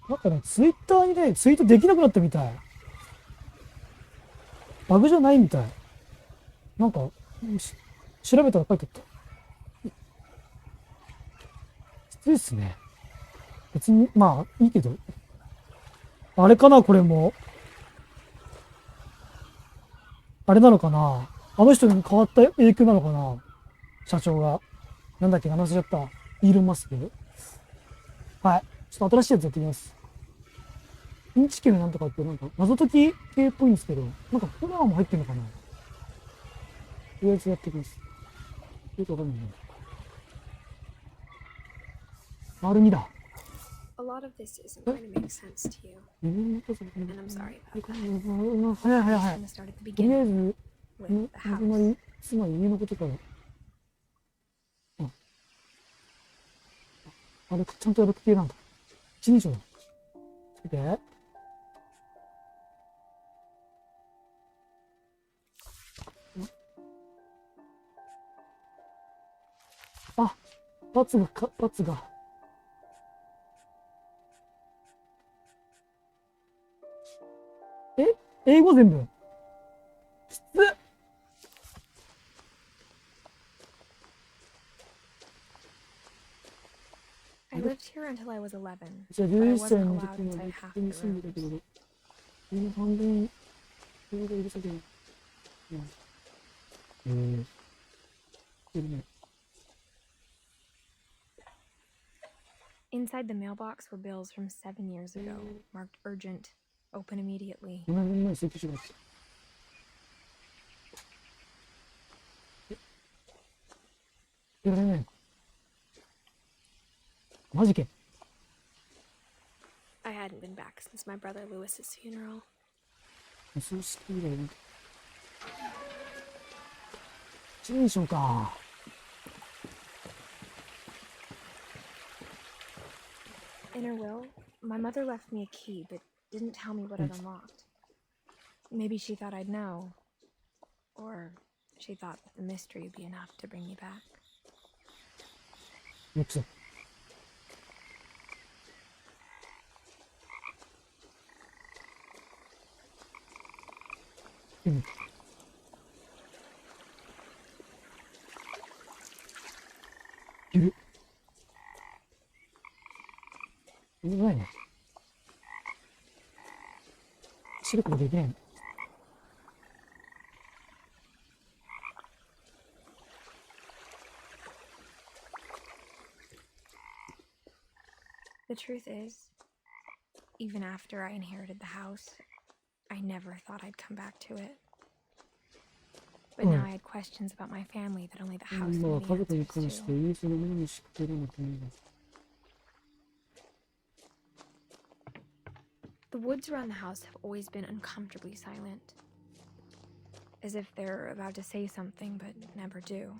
なんかね、ツイッターにね、ツイートできなくなったみたい。バグじゃないみたい。なんか、調べたら書いてあった。失礼っすね。別に、まあ、いいけど。あれかな、これも。あれなのかな。あの人に変わった影響なのかな。社長が。なんだっけ、話しちゃった。イーロン・マスク。はい。ちょっと新しいやつやってみます。フィンチ家のなんとかって、なんか、謎解き系っぽいんですけど、なんかホラーも入ってんのかな。とりあえずやっていきます。よくわかんないな。R2だ。A lot of this isn't going to make sense to you, 早 and I'm sorry about that. い I'm 早 just い。 going to start at the とりあえ beginning ず、 with the 始まり、 house. つまり家のことから。あれ、ちゃんとやる系なんだ。一人称だ。つけて。あ、罰が。え英語全部。きつっ。 I lived here until I was 11, じゃあ、 but I 11歳 wasn't の時 allowed には inside こ half こに the 住んでたけ rooms. ど、家の半分、英語がうるさくない。いるね。 Inside the mailbox were bills from 7 years ago, marked urgent, open immediately. 7年前に請求書があった。やられないの。マジけ。 I hadn't been back since my brother Lewis's funeral. そうしてみろよ。一人称か。In her will, my mother left me a key, but didn't tell me what it unlocked. Maybe she thought I'd know, or she thought the mystery would be enough to bring me back. よくそう。いる。いないね。走ることできないの。The truth is, even after I inherited the house, I never thought I'd come back to it. But now I had questions about my family that only the house 今は knew 家 the 族に answers 関して to. 唯一のものに知っているのというの。 The woods around the house have always been uncomfortably silent, as if they're about to say something but never do.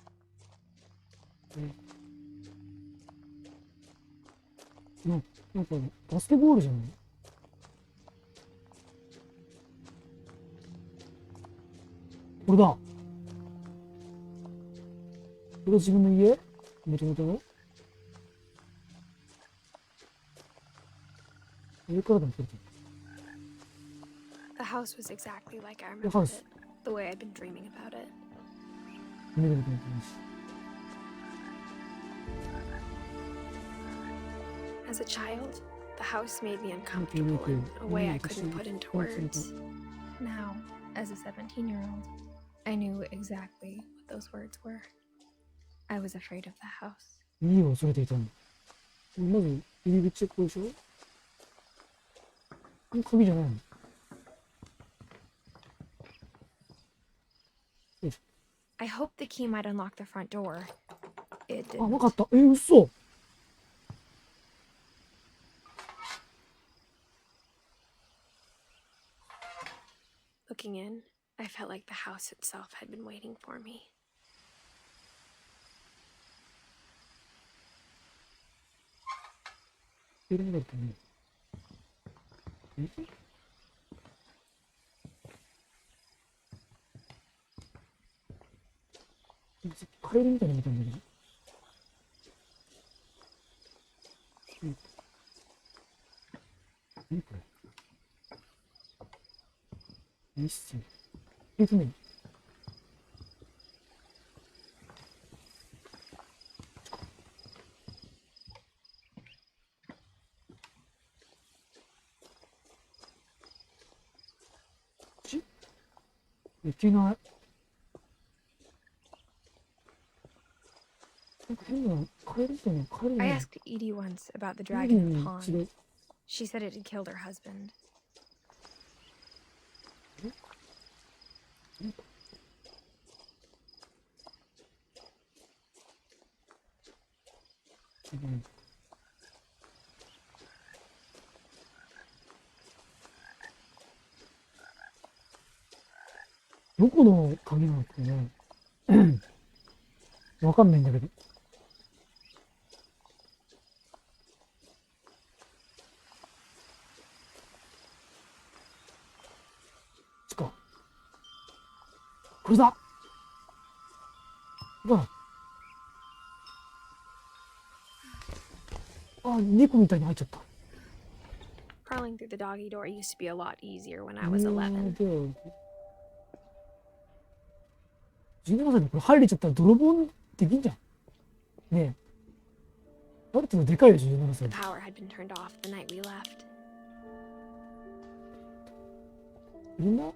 なんかバスケボールじゃない。これだ。これが自分の家、もともとの。上からでも撮れてる。 The house was exactly like I remembered it, the way I'd been dreaming about it. 夢でも撮れてるし。 As a child, the house made me uncomfortable in a way I couldn't put into words. Now, as a 17-year-old, I knew exactly what those words were. I was afraid of the house. 家を恐れていたんだ。まず入り口はここでしょ。この鍵じゃないの。 I hoped the key might unlock the front door. It あ、わ didn't. かった。嘘。 Looking in, I felt like the house itself had been waiting for me. 入れなかったね。カエルみたいに見たんだけど。何これ。ミスね。いけない。なんか変な、帰るじゃない、帰る I ね。asked Edie once about the 海 dragon in に the 一度、 pond. She said it had killed her husband. どこの鍵なのかね。わかんないんだけど。これだ。ほら。あ、猫みたいに入っちゃった。Crawling through the doggy door used to be a lot easier when I was 11. 17歳でこれ入れちゃったら泥棒できんじゃん。ねえ。ある程度でかいでしょ、17 The 歳。 power had been turned off the night we left. みんな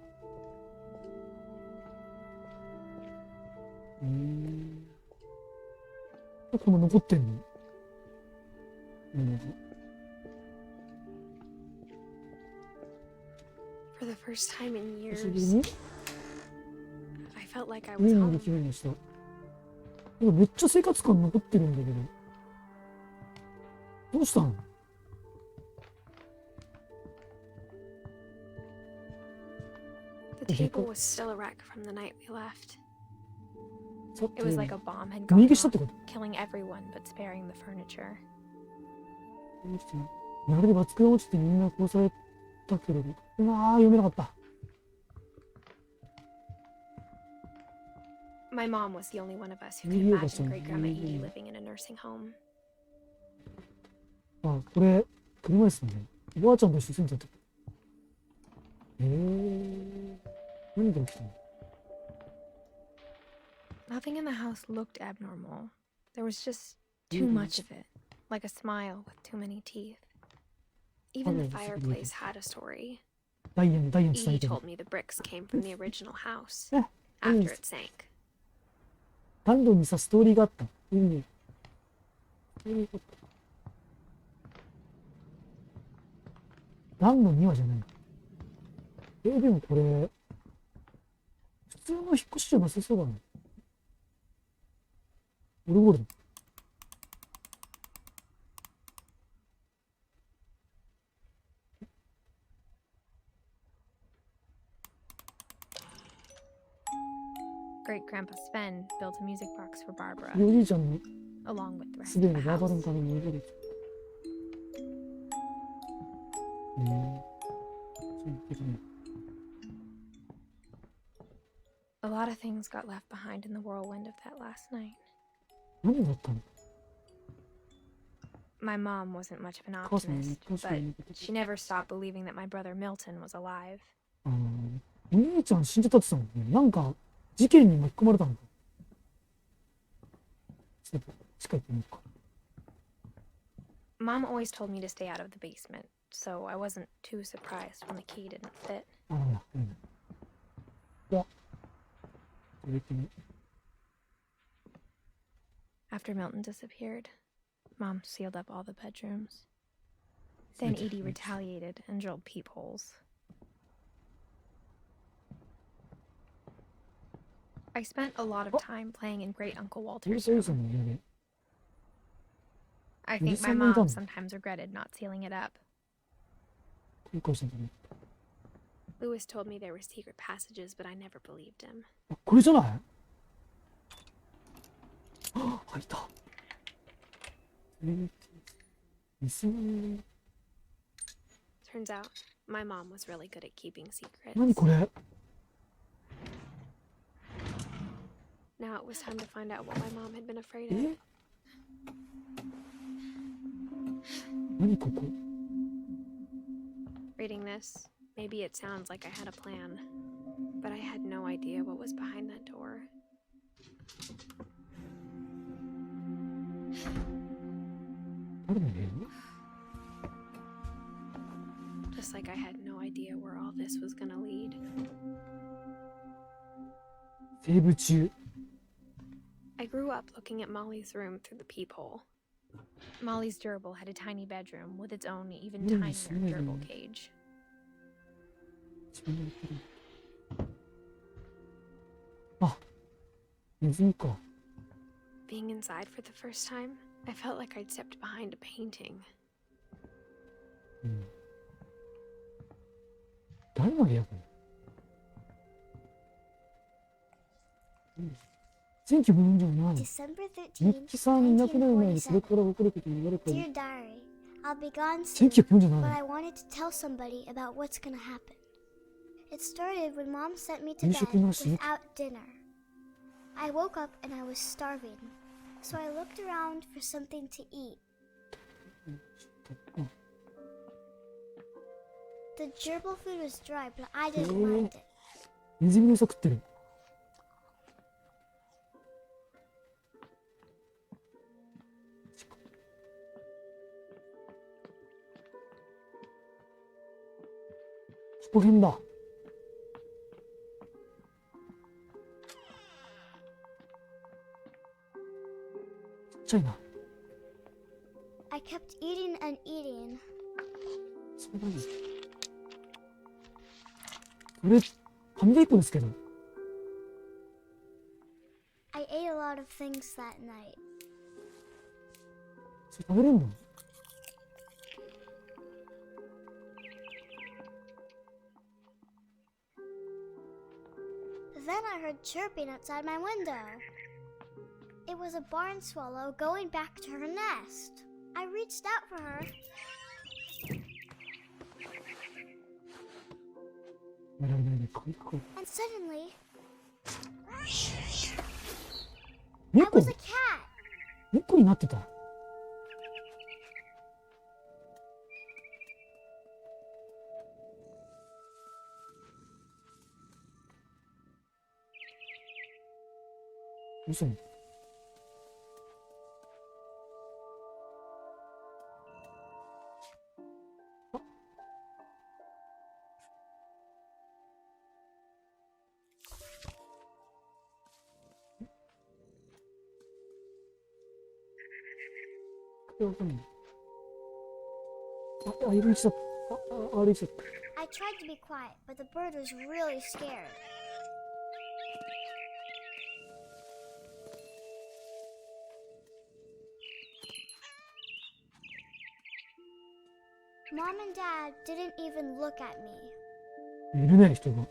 この残ってんの。For the first time in 久しぶり years, に I felt like I 家 was にでき home. るようにした。なんかめっちゃ生活感残ってるんだけど。どうしたの？ The table was still a wreck from the night we left. さっ It き was like a bomb had gone 右下っ off, てこと？ killing everyone but sparing the furniture. まるでバツクが落ちてみんな殺されたけど、読めなかった。My mom was the only one of us who could imagine Great Grandma Edie living in a nursing home. あ、これ、車椅子だね。おばあちゃんと一緒に住んでた。何が起きたの？ Nothing in the house looked abnormal. There was just too much of it, like a smile with too many teeth. Even the fireplace had a story. ダイヤン伝え Edie てる。 told me the bricks came from the original house after it sank. 暖炉にさ、ストーリーがあった。暖炉にはじゃない。でもこれ、普通の引っ越しじゃなさそうだね。オルゴールド。Great Grandpa Sven built a music box for Barbara, おじいちゃんの along with the rest すで of に the バーバラ house. のためにオルゴールド。A lot of things got left behind in the whirlwind of that last night. 何だったの？ My mom wasn't much of an optimist, but she never stopped believing that my brother Milton was alive. お兄ちゃん死んじゃったって言ってたもんね。なんか、事件に巻き込まれたのか。ちょっと、近いってみようか。Mom always told me to stay out of the basement, so I wasn't too surprised when the key didn't fit. じゃあ、入れてみ。 After Milton disappeared, Mom sealed up all the bedrooms. Then Edie retaliated and drilled peepholes. I spent a lot of time playing in Great Uncle Walter's room. I think my mom sometimes regretted not sealing it up. Lewis told me there were secret passages, but I never believed him. これじゃない？入った。Turns out, my mom was really good at keeping secrets. 何これ？ Now it was time to find out what my mom had been afraid of. 何ここ？ this. Maybe it sounds like I had a plan, but I had no idea what was behind that door. 誰の部屋？ Just like I had no idea where all this was gonna lead. セーブ中。 I grew up looking at Molly's room through the peephole. Molly's gerbil had a tiny bedroom with its own even tinier gerbil cage. あ、ネズミか。 Being inside for the first time, I felt like I'd stepped behind a painting. うん。誰の部屋かな。1940年。 December 日 13th, 記さんいなくなる前にそれから起こることに言われたり。 Dear Diary, I'll be gone soon, 1947 but 年。 I wanted to tell somebody about what's gonna happen. It started when Mom sent me to You bed should not sleep. without dinner. I woke up and I was starving, so I looked around for something to eat. The gerbil food was dry, but I didn't mind it. ネズミの餌食ってる。ここ辺だ。ちっちゃいな。 I kept eating and eating. そうなんです。これ、歯磨き粉ですけど。 I ate a lot of things that night. それ食べれるの？ Then I heard chirping outside my window. It was a barn swallow going back to her nest. I reached out for her. やられないで、こいこい。 And suddenly, I 猫？ was a cat. 猫になってた。嘘に。あ、 わかんない。あ、あ、いる道だ。あ、歩いちゃった。 I tried to be quiet, but the bird was really scared. Mom and Dad didn't even look at me. いるね、人が。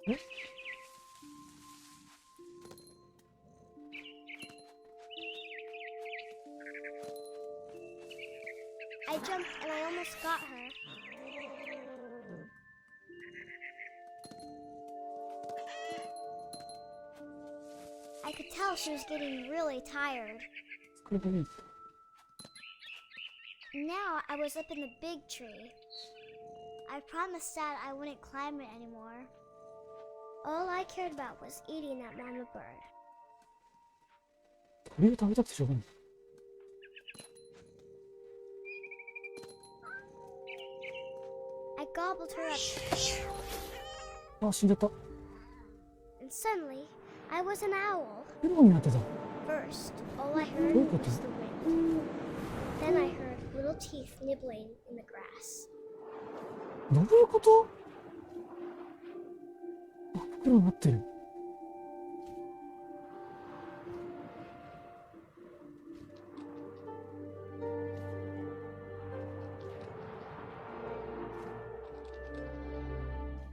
え？ I jumped and I almost got her. I could tell she was getting really tired. これでいい。 Now I was up in the big tree. I promised Dad I wouldn't climb it anymore. All I cared about was eating that mama bird. 鳥を食べたくてしょうがない。 I gobbled her up, あ、死んじゃった。 and suddenly I was an owl. 猫になってた。 First, all I heard Look at was it. the wind. Then I heard little teeth nibbling in the grass. どういうこと？あ、袋になってる。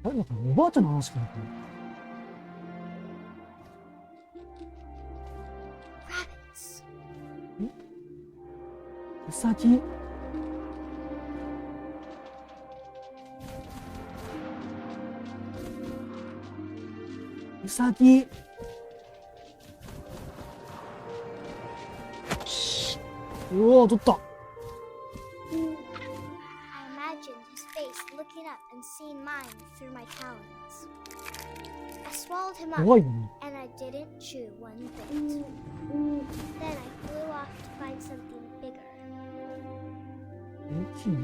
誰だかな、おばあちゃんの話かな、これ。さぎ。うさぎ。おお、取った。I imagined his face looking up and seeing mine through my talons. I swallowed him up, 怖いね。 and I didn't chew one bit. Then I flew off to find something bigger. 大きいね。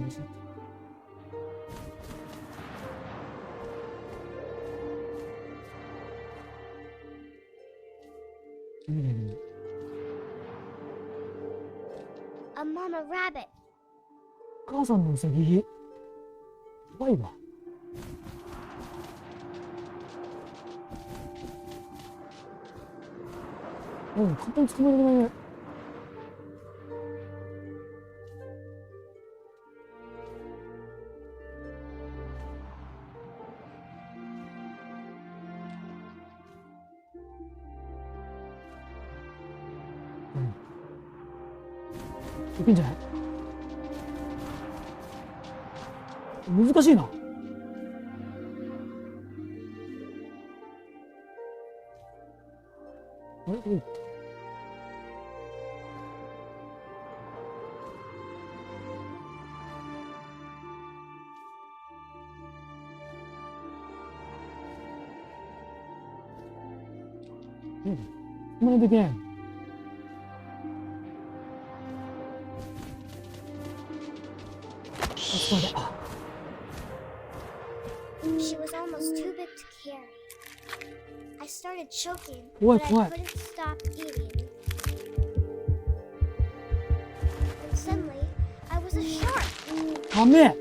いいね。 A mama rabbit. お母さんのうさぎ。怖いわ。簡単に捕まえられないね。いけんじゃない？難しいな。あれどういった？こんなにできないの？そこで。She was almost too big to carry. I started choking, Why, but I why? couldn't stop eating. And suddenly, I was a shark. ダメ。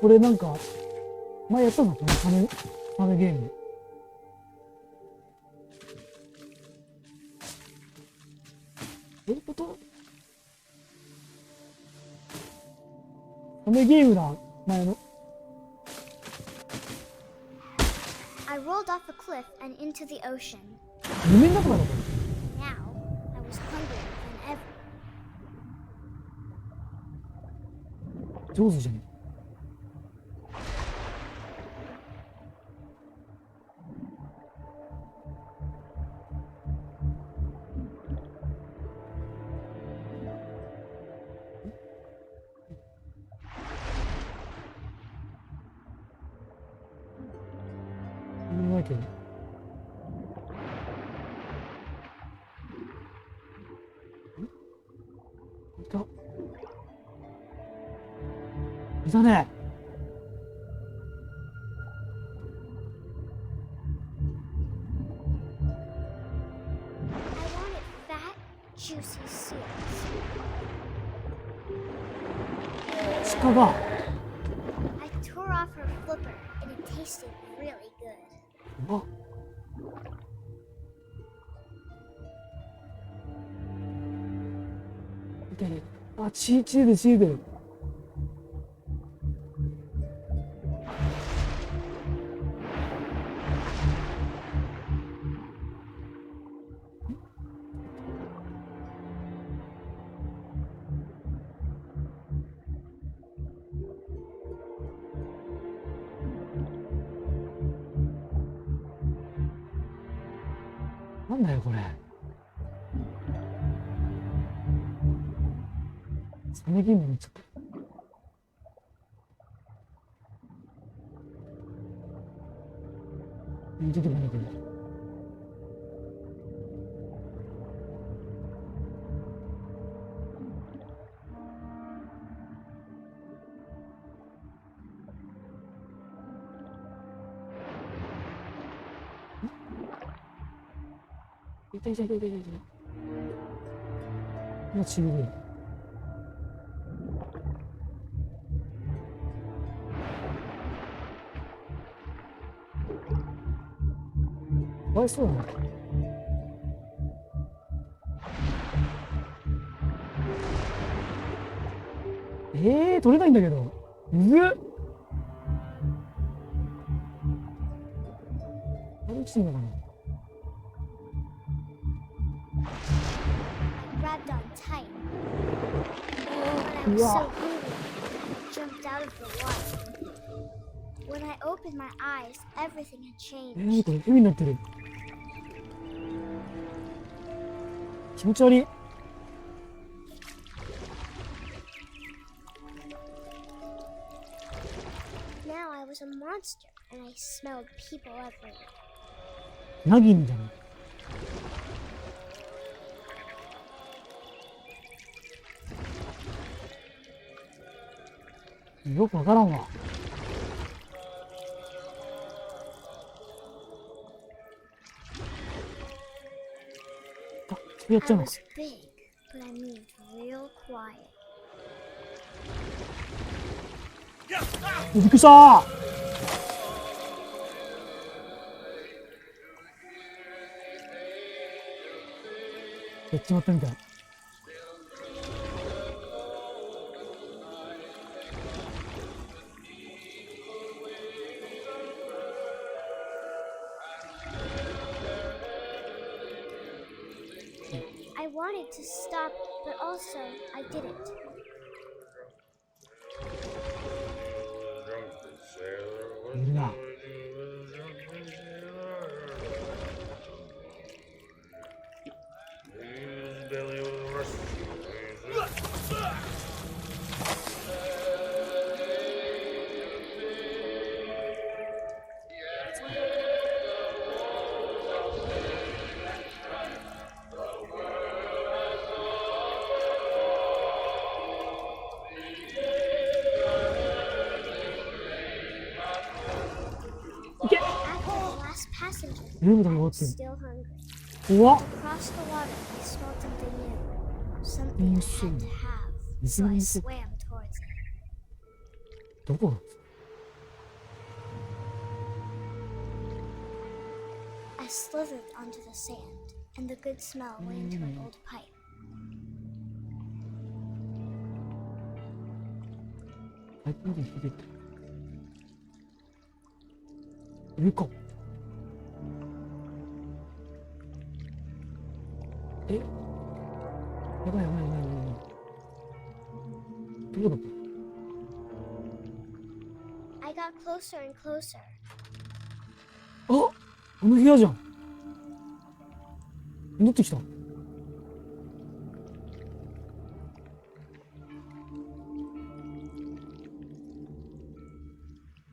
これなんか前やったの？このサメゲーム。どういうこと？サメゲームだ、前の。I rolled off a cliff and into the ocean. 夢の中だろこ Now, I was hungrier than ever. れ。上手じゃね。ないけど。いた。いたね。I wanted fat, juicy seals. 鹿が。I tore off her flipper, and it tasted really good. あ。見てね。あ、血出る血出る。なんだよこれ。サメゲームになっちゃった。出てこないけど。いたいたいたいたいたいた。もうちびれる。かわいそうだな。取れないんだけど。むずっ。何してんのかな。gripped on tight. When I was so hungry, I jumped out of the water. When I opened my eyes, everything had changed. これ海になってる。気持ち悪い。Now I was a monster, and I smelled people everywhere. ナギンじゃん。よくわからんわ。あ、それやっちゃ I うのか。 was big, but I moved real quiet. びっくりしたー。やっちまったみたい。I wanted to stop, but also I didn't.いるな。いけ。 After the last passenger, ルームだ I が終わっ was てる。 still hungry. 怖っ。 Across the water, I smelled something new. Something I had to have. So I swam towards it. どこだ。 I slithered onto the sand, and the good smell went into an old pipe. あいつまで引いてった。上か。え、やばいやばいやばいやばい。どこだこれ。 I got closer and closer. あ、あの部屋じゃん。戻ってきた。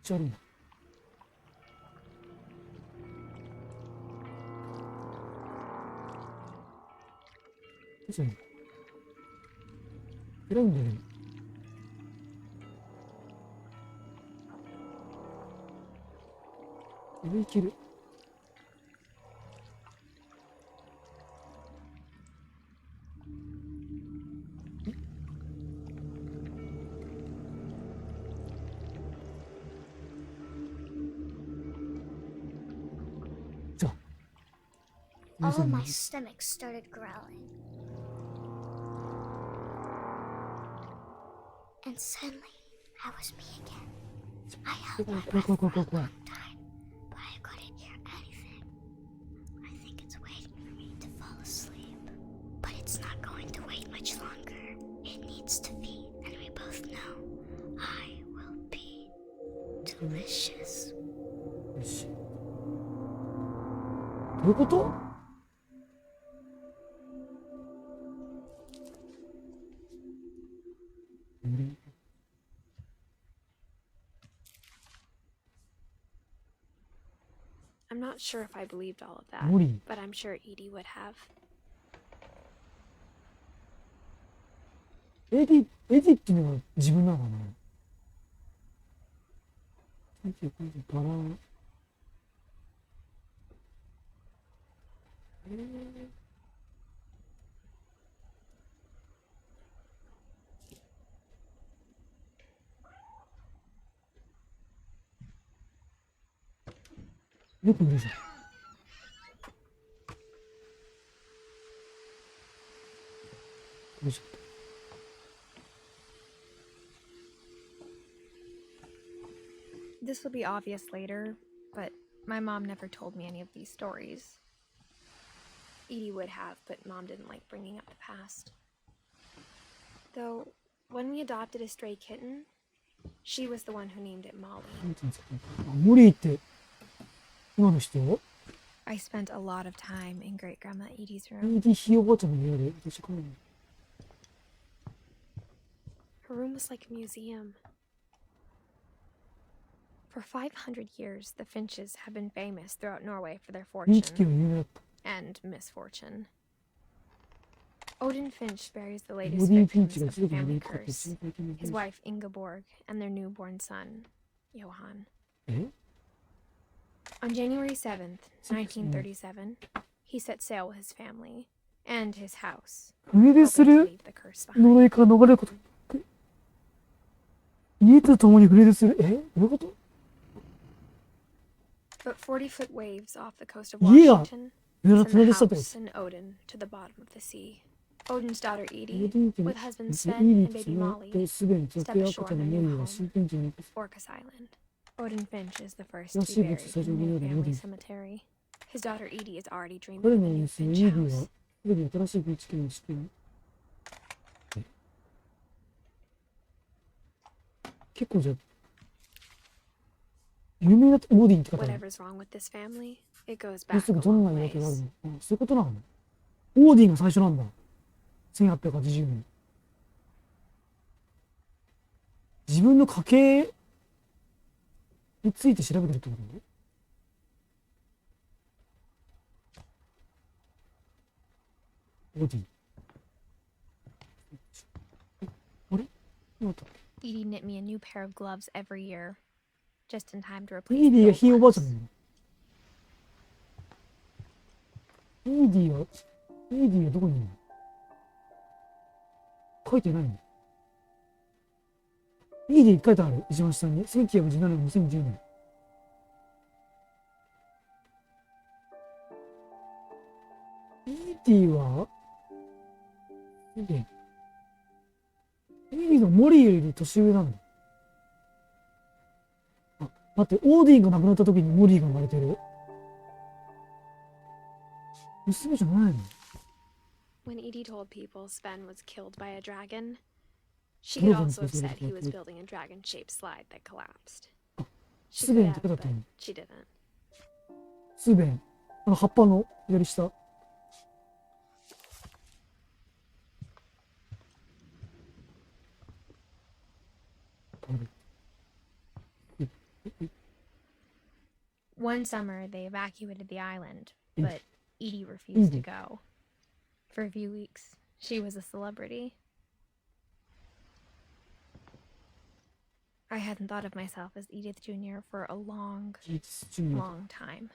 ちゃ悪いな。確かに。選んでる。上行ける。じゃあ。 All of my stomach started growling. And suddenly, I was me again. I held my breath for a long time, but I couldn't hear anything. I think it's waiting for me to fall asleep. But it's not going to wait much longer. It needs to feed, and we both know I will be delicious. よし。どういうこと？ I'm not sure if I believed all of that, 無理。 but I'm sure Edie would have. エディっていうのが自分なのかな。バラン。よくいるじゃん。よいしょ。 This will be obvious later, but my mom never told me any of these stories. Edie would have, but Mom didn't like bringing up the past. Though, when we adopted a stray kitten, she was the one who named it Molly. なんていうんですかね。あ、モリーって今の人？ I spent a lot of time in Great Grandma Edie's room. イーディひいおばあちゃんの部屋で私かな。 Her room was like a museum. For 500 years, the Finches have been famous throughout Norway for their フィンチ家は fortune 有名だった。 and misfortune. Odin Finch buries the ボ latest ディフィン victims チが of す the べての family 霊かかって curse, 心配系の his 兵 wife Ingeborg and their newborn son, Johann. え On January 7th, 1937, he set sail with his family and his house, 船出す hoping to る leave the curse 呪 behind. いから逃れること。家と共に船出する。え、どういうこと？ But 40-foot waves off the coast of Yeah. Washington 船 sent 船 the 出したってこ house and Odin to the bottom of the sea. Odin's daughter と。 Edie, ボディ家 with の husband イ Sven ー and ディ baby その Molly, すでに女性赤ちゃんのモリーが新天地に Orcas Island. Odin Finch is the first ら to し be い物 buried 最初 in の the よう new でモリ family ー。 cemetery. His daughter Edie is already dreaming 彼 of の a new 娘 Finch イーディは house. すでに新しいビーチ県を知っている。結構じゃあ有名なオーディンって方なの？ Whatever's wrong with this family, it goes もう back す a ぐどんな long 言い訳がある ways. の？あ、そういうことなの？オーディンが最初なんだ。1880年。自分の家系について調べてるってこと？オーディン。あれ？なんだったっけ？ Edie knit me a new pair of gloves every year, just in time to イ replace ーディ the が old ひいおばあちゃん ones. なの？イーディはどこにいるの？書いてないの？イーディって書いてある。一番下に。1917年、2010年。イーディはイーディのモリーより年上なんだ。あ、待って、オーディンが亡くなった時にモリーが生まれてる。娘じゃないの？ When Edie told people Sven was killed by a dragon, she could also have said he was building a dragon-shaped slide that collapsed. She could have, but she didn't. スベン。葉っぱの左下。One summer, they evacuated the island, but Edie refused to go. For a few weeks, she was a celebrity. I hadn't thought of myself as Edith Jr. for a long, long time.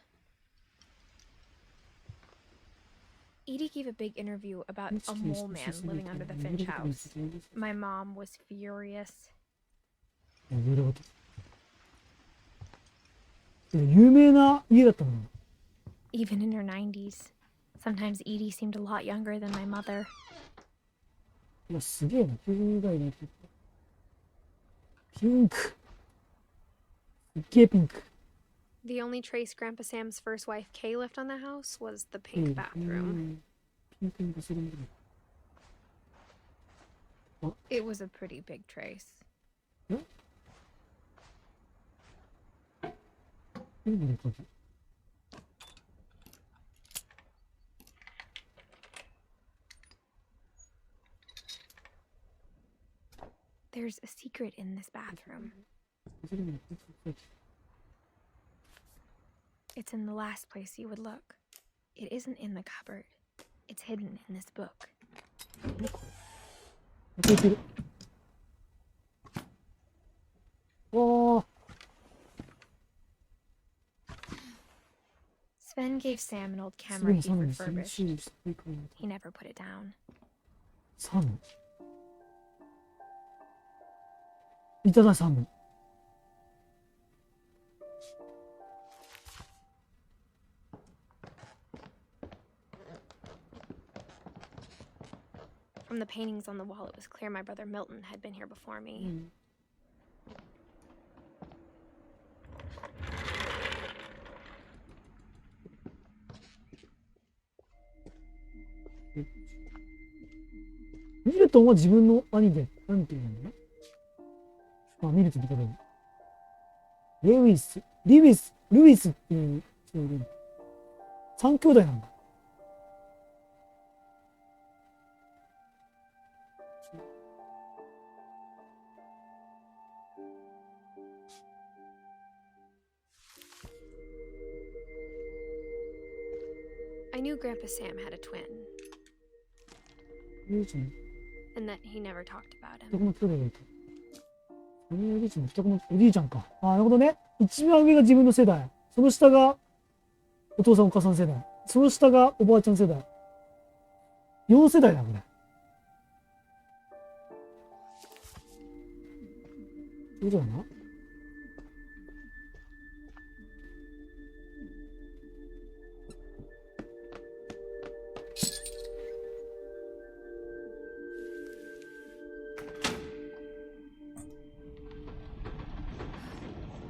Edie gave a big interview about a mole man living under the Finch house. My mom was furious. 有名な家だったの？ Even in her 90s. Sometimes Edie seemed a lot younger than my mother. いや、すげえな。90代でピンク。すっげえピンク。 The only trace Grandpa Sam's first wife Kay left on the house was the pink bathroom. ピンクにそれ見てる。 It was a pretty big trace. ピンクの鍵。 There's a secret in this bathroom. It's in the last place you would look. It isn't in the cupboard. It's hidden in this book. 開けてる。わあ。 Sven gave Sam an old す camera ごい he サムに refurbished. すごい顔に He never put it down. サム。いただサム。 From the paintings on the wall, it was clear my brother Milton had been here before me. フミルトンは自分の兄で、なんていうの？あ、ミルトンってことで。ルイスっていう人いる。三兄弟なんだ。I knew Grandpa Sam had a twin, ルイちゃん、 and that he never talked about 双子 him. の兄弟がいた。ルイちゃんの双子のおじいちゃんか。あ、なるほどね。一番上が自分の世代。その下がお父さんお母さん世代。その下がおばあちゃん世代。4世代だ、これ。そういうことだな。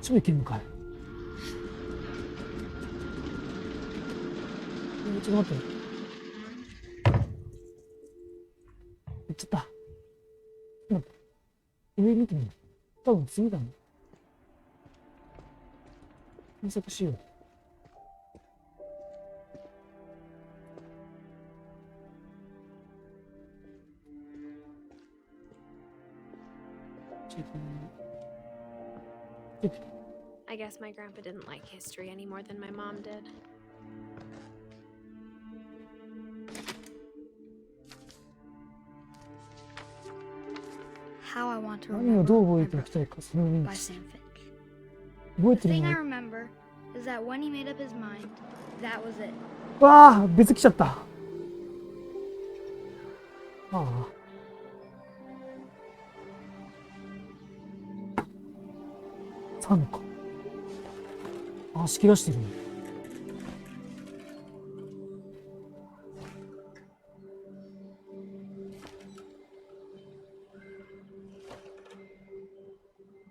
ちょいけんのかい。ちょっと待って。行っちゃった。待って。上見てみる。多分次だね。検索しよう。I guess my grandpa didn't like history any more than my mom did. How I want to 何を remember どう覚 my えておきたい brother か、その上に by Sam Finch. 覚え The てる thing の I が。 remember is that when he made up his mind, that was it. わあ、別来ちゃった。ああ。3か。あ、仕切らしてる。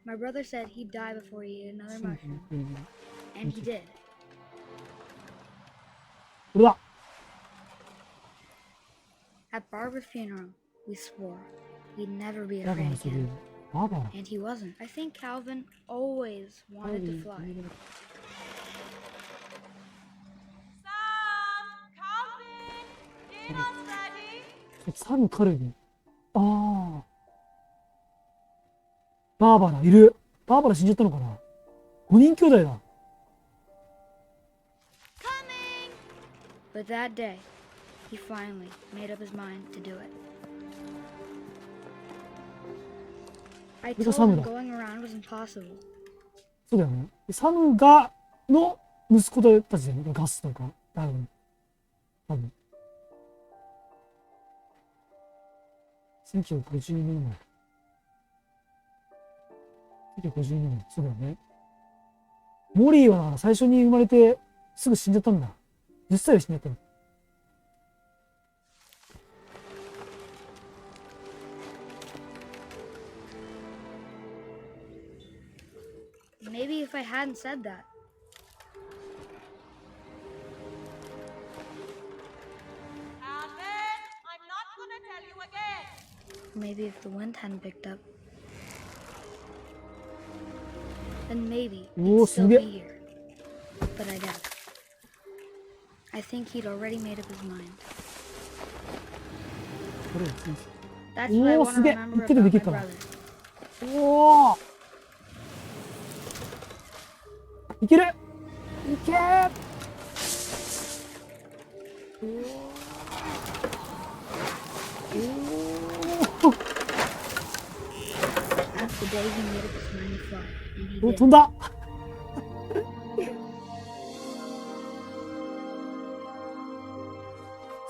My brother said he'd die before he ate another mushroom, and he did. これだ。 At Barbara's funeral, we swore we'd never be バーバ afraid のそれ。 again, バーバラ。 and he wasn't. I think Calvin always wanted to fly. Calvin, dinner's ready. サムカルビン。ああ。バーバラいる。バーバラ死んじゃったのかな。5人兄弟だ。 Coming. But that day, he finally made up his mind to do it. I Look at told him Samuel. going around was impossible. そうだよね。サムが、の息子たちだよね。ガスとか。多分。1952年前。1952年。そうだよね。モリーはだから最初に生まれてすぐ死んじゃったんだ。10歳で死んじゃったの。Maybe if I hadn't said that. Calvin, I'm not gonna tell you again. Maybe if the wind hadn't picked up. Then maybe Oh, he'd still sige. be here. But I doubt. I think he'd already made up his mind. これ That's what I Oh, want to sige. remember Ito na, about my dikit ka na. brother. おお。いける。いけー。おお。 That's the day he made up his mind to fly. And he お、 did. 飛んだ。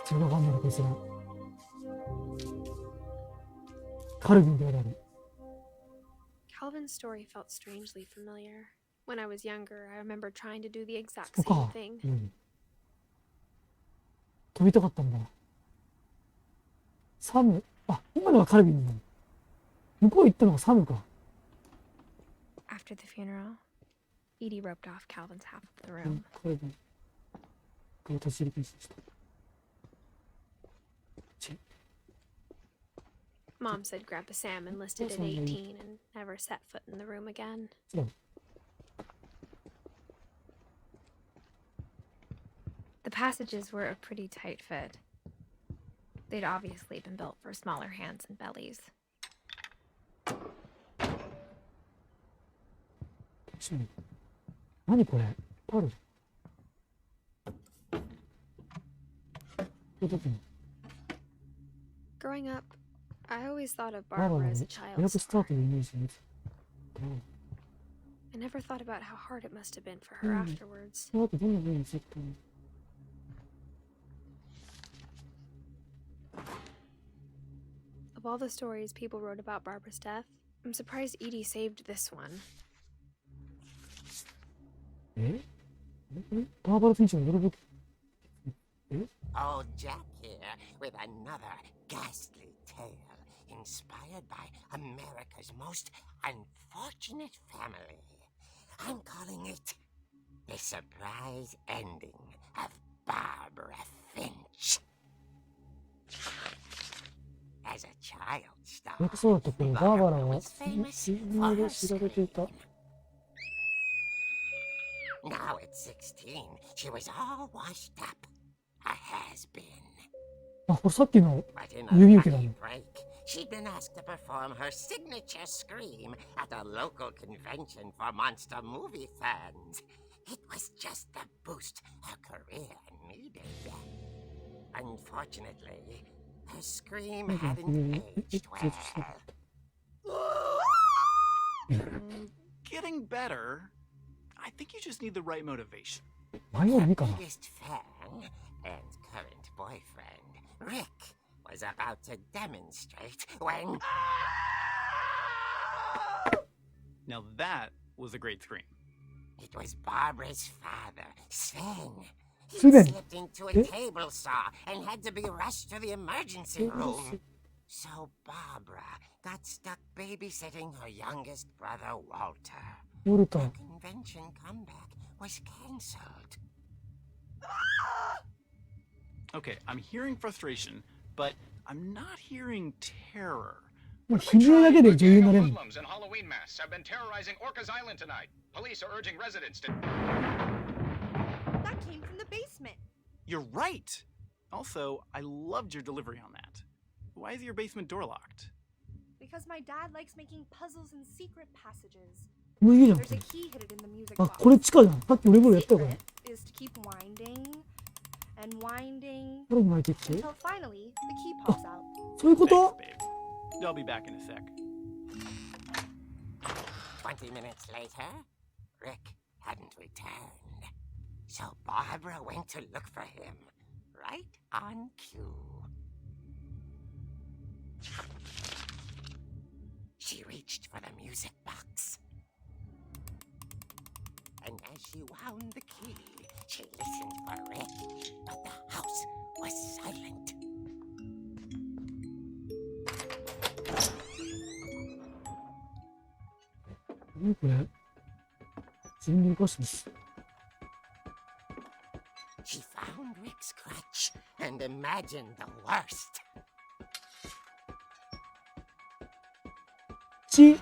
口がわかんないな、こいつら。カルビンってある。 Calvin's story felt strangely familiar. When I was younger, I remember trying to do the exact そっ same か。 thing. うん。飛びたかったんだ。サム、あ、今のはカルビンなの。向こう行ったのがサムか。 After the funeral, Edie roped off Calvin's half of the うん、 room. カルビン。これ立ち入り禁止でした。チェ Mom said Grandpa Sam enlisted at 18 and never set foot in the room again. そうだ。 The passages were a pretty tight fit. They'd obviously been built for smaller hands and bellies. 何これ？ある？Growing up, I always thought of バーバ Barbara の as a 予 child 約スター star. トのイメージです。 I never thought about how hard it must have been for her afterwards. その後どんな風にしていったの？ Of all the stories people wrote about Barbara's death, I'm surprised Edie saved this one. え？バーバラ・フィンチの夜吹き。 Old Jack here with another ghastly tale inspired by America's most unfortunate family. I'm calling it The Surprise Ending of Barbara Finch. As a child star, なんかそうだったけど、バーバラ Barbara は was famous 有 for 名 her で知られていた。 scream. Now at 16, she was all washed up. A has-been. あ、これさっきの But in 指 a 受けだ lucky ね。 break, she'd been asked to perform her signature scream at a local convention for monster movie fans. It was just the boost her career needed. Unfortunately, her scream hadn't aged well. Getting better. I think you just need the right motivation. 前よりい Her いかな。 biggest fan and current boyfriend, Rick, was about to demonstrate when... Now that was a great scream. It was Barbara's father, Sven. He Sven. slipped into a Eh? table saw and had to be rushed to the emergency room. So Barbara got stuck babysitting her youngest brother, Walter. ウォルター Her。convention comeback was cancelled. Okay, I'm hearing frustration, but I'm not hearing terror. もう悲鳴だけで女優になれるの。 Hoodlums and Halloween masks have been terrorizing Orcas Island tonight. Police are urging residents to... That came from the basement. You're right. Also, I loved your delivery on that. Why is your basement door locked? Because my dad likes making puzzles and secret passages. もういいじゃん。 There's a key hidden in the music あ、 box. これ地下じゃん。さっきオレボレやったよ、これ。 Secret is to keep winding and winding これも巻いていって。 until finally the key pops out. そういうこ Thanks, と？ babe. I'll be back in a sec. 20 minutes later, Rick hadn't returned. So Barbara went to look for him, right on cue. She reached for the music box. And as she wound the key, she listened for Rick, but the house was silent. 何これ？全部動かしてます。 She found Rick's crutch and imagined the worst. 血。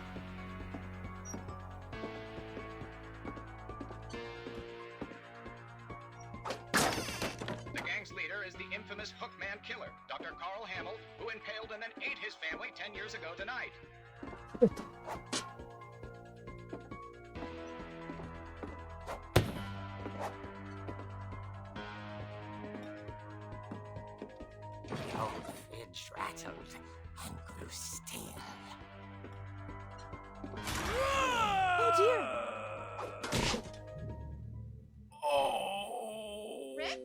The gang's leader is the infamous Hookman killer, Dr. Carl Hamill, who impaled and then ate his family 10 years ago tonight. The old fridge rattled and grew still. Oh dear! Rick?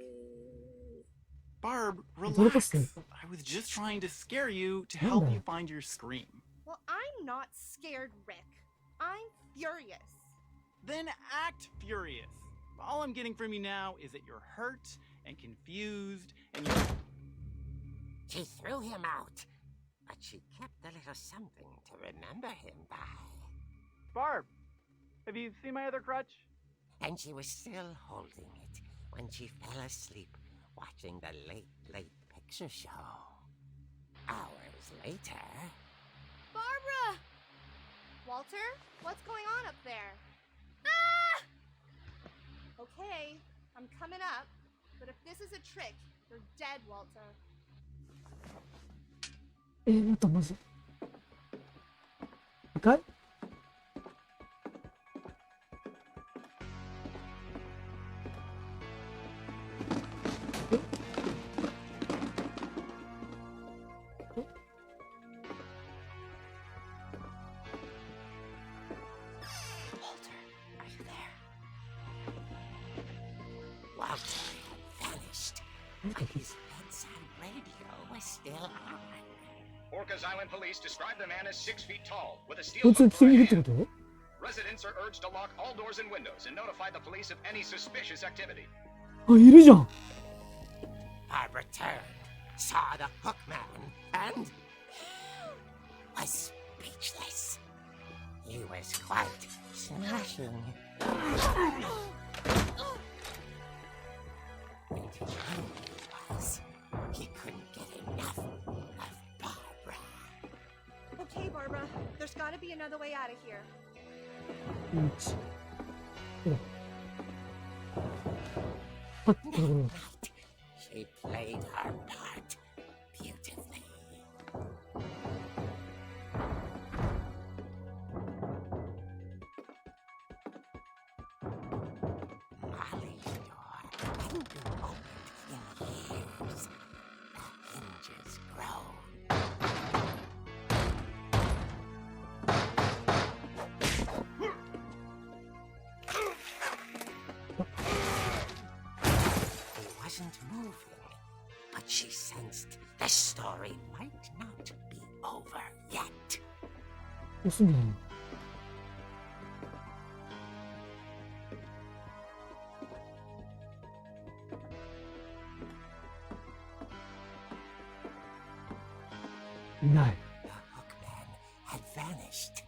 Barb, 驚かす relax. ね。 I was just trying to scare you to help Yeah. you find your scream. Well, I'm not scared, Rick. I'm furious. Then act furious. All I'm getting from you now is that you're hurt and confused and you're... She threw him out, but she kept a little something to remember him by. Barb, have you seen my other crutch? And she was still holding it when she fell asleep watching the late picture show. Hours later, Barbara! Walter, what's going on up there? Ah! Okay, I'm coming up, but if this is a trick, you're dead, Walter. またまず。2階？Walter had vanished, but his bedside radio was still on. Orcas Island police describe the man as 6 feet tall, with a steel こいつ hook 普 for 通にいる a って hand. こと？ Residents are urged to lock all doors and windows and notify the police of any suspicious activity. あ、いるじゃん。 Barbara turned, saw the hook man, and was speechless. He was quite smashing. And he was. He couldn't get enough of Barbara. Okay, Barbara, there's gotta be another way out of here. 1。ほら。あっ、これこれ。 She played her part beautifully. Molly's door hadn't been opened in years. The hinges groaned. He wasn't moving, but she sensed the story might not be over yet. 押すんだよ。いない。 The hookman had vanished.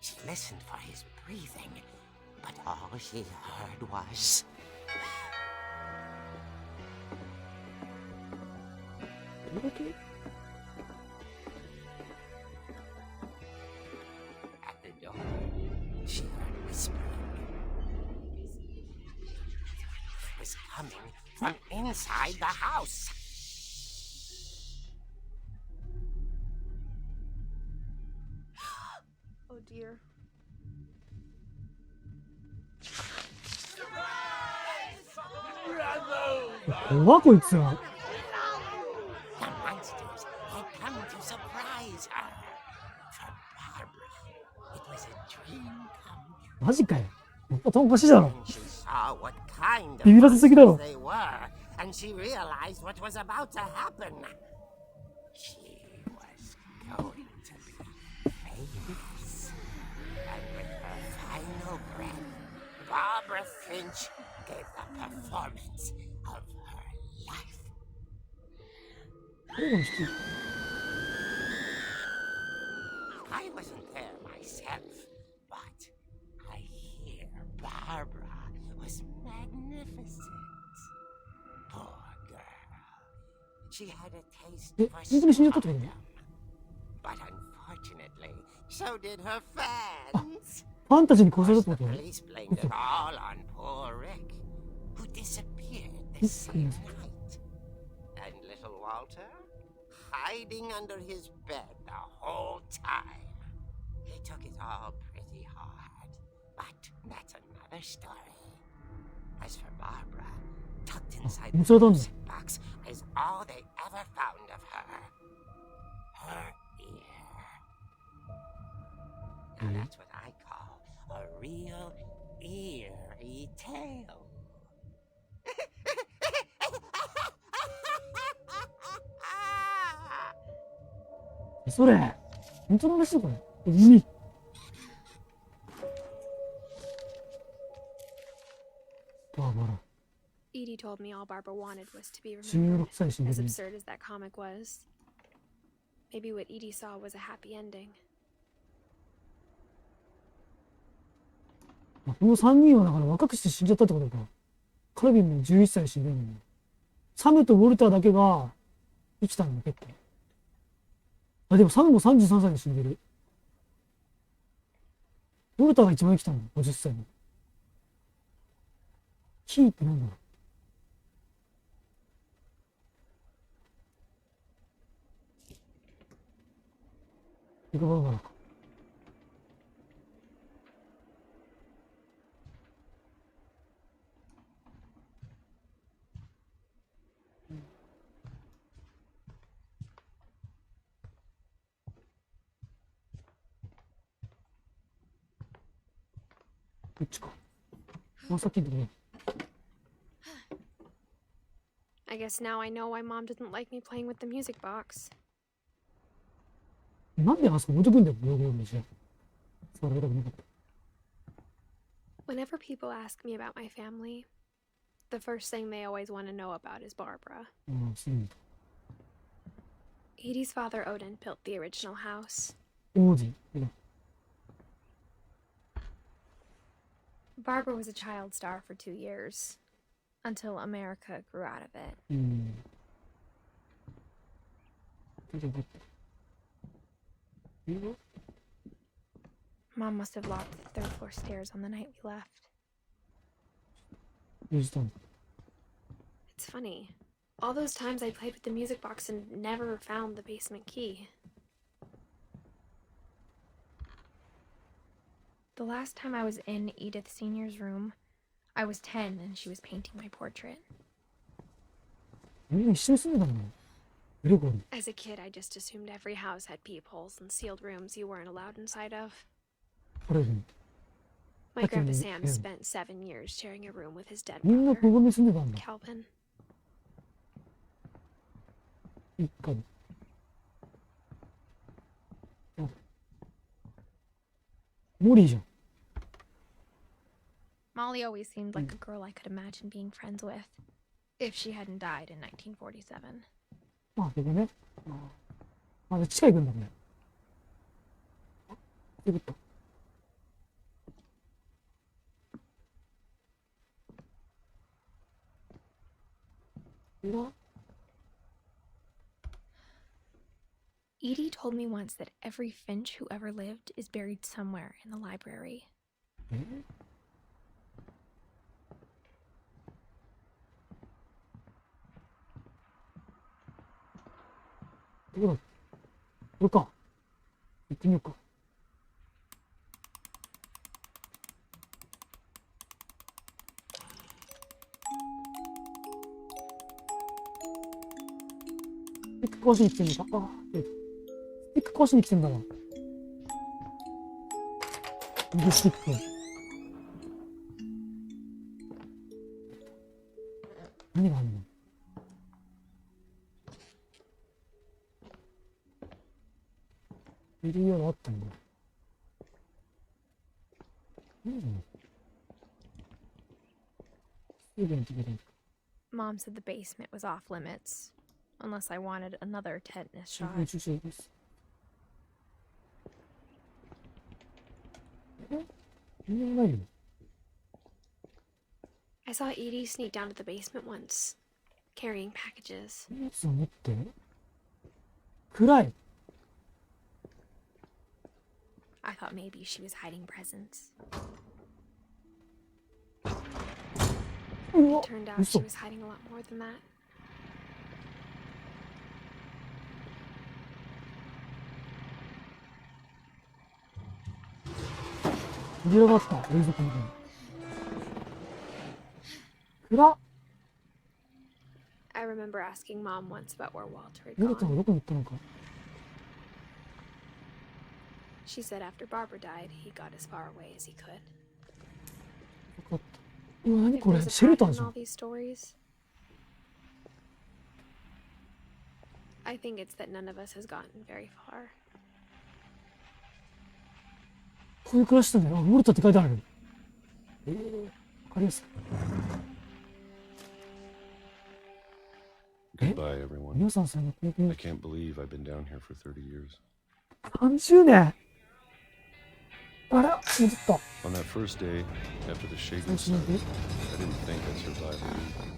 She listened for his breathing, but all she heard was... どれだけ？ At the door, she heard whispering. It was coming from inside the house. Oh dear. 怖っこいつは。 The monsters had come to surprise her. For Barbara, it was a dream come true. マジかよ。頭おかしいだろ。 When she saw what kind of ビビらせすぎだろ。 monsters they were, and she realized what was about to happen. She was going to be famous. And with her final breath, Barbara Finch gave the performance of her life. 最後の人。 I wasn't there myself, but I hear Barbara was magnificent. Poor girl. She had a taste え、 for 本当に死んじゃったってこと？ stardom. But unfortunately, so did her fans. ファンタジーに殺され Of たっ course, てこ the と？ police blamed it all on poor Rick, who disappeared the same night. And little Walter, hiding under his bed the whole time. He took it all pretty hard, but that's another story. As for Barbara, tucked inside the 見つかったんだ。 music box is all they ever found of her. Her ear. Now that's what I call a real eerie tale. それ。本当の話だこれ。海。バーバラ。 Edie told me all Barbara wanted was to be 16 remembered, 歳死んで as る。 absurd as that comic was. Maybe what Edie saw was a happy ending. この3人はだから若くして死んじゃったってことか。カルビンも11歳死んでるのに。サムとウォルターだけが生きたの結構。あ、でもサムも33歳で死んでる。ウォルターが一番生きたの ?50 歳の。キーってなんだろう。ビッグバーガーか。こっちか。あ、さっきのところ。I guess now I know why Mom didn't like me playing with the music box. なんであそこ置いとくんだよ、ブログにして。触られたくなかった。Whenever people ask me about my family, the first thing they always want to know about is Barbara. うん、そうなんだ。Edie's father Odin built the original house. オーディ。うん。Barbara was a child star for 2 years, until America grew out of it. うん。大丈夫だった。Mom must have locked the third floor stairs on the night we left. どうしたの？ It's funny. All those times I played with the music box and never found the basement key. The last time I was in Edith Sr.'s room, I was 10 and she was painting my portrait. みんな一緒に住んでたの？グレゴリー。 As a kid, I just assumed every house had peepholes and sealed rooms you weren't allowed inside of. これに。 My Okay, grandpa Sam yeah. spent 7 years sharing a room with his dead みんな brother, ここに住んでたんだ。 Calvin. 一家で。あ、モリーじゃん。 Molly always seemed like a girl I could imagine being friends with, if she hadn't died in 1947. まあ、ここね。あ、で近い軍だ、これ。あ、よかった。裏 Edie told me once that every Finch who ever lived is buried somewhere in the library. えどこだ？これか。行ってみようか。スティック壊しに来てんのか。あ、スティック壊しに来てんだわ。右スティック。何があるの？ビリヤードあったんだ。すぐに決める。 Mom said the basement was off limits, unless I wanted another tetanus 集 shot. 中してです。みんなないよ。 I saw Edie sneak down to the basement once, carrying packages. 荷物を持って暗い。 I thought maybe she was hiding presents. うわ、 It turned out 嘘 she。was hiding a lot more than that. 扉があった。冷蔵庫の中に。暗っ。 I remember asking Mom once about where Walter had ヨルタが gone. どこに行ったのか。 She said after Barbara died, he got as far away as he could. 分かった。うわ、何 If これ？ there's a シェルター pattern じ in ゃ all ん。 these stories, I think it's that none of us has gotten very far. こういう暮らししてんだよ。あ、ウォルターって書いてある。わかりやすい。え？ Goodbye, everyone. 皆さんさんのこ I の can't believe I've been down here for 30 years. 30年。あら、戻った。 On that first day, after the 最 shaking 初の sun, で。 I didn't think I'd survive the evening.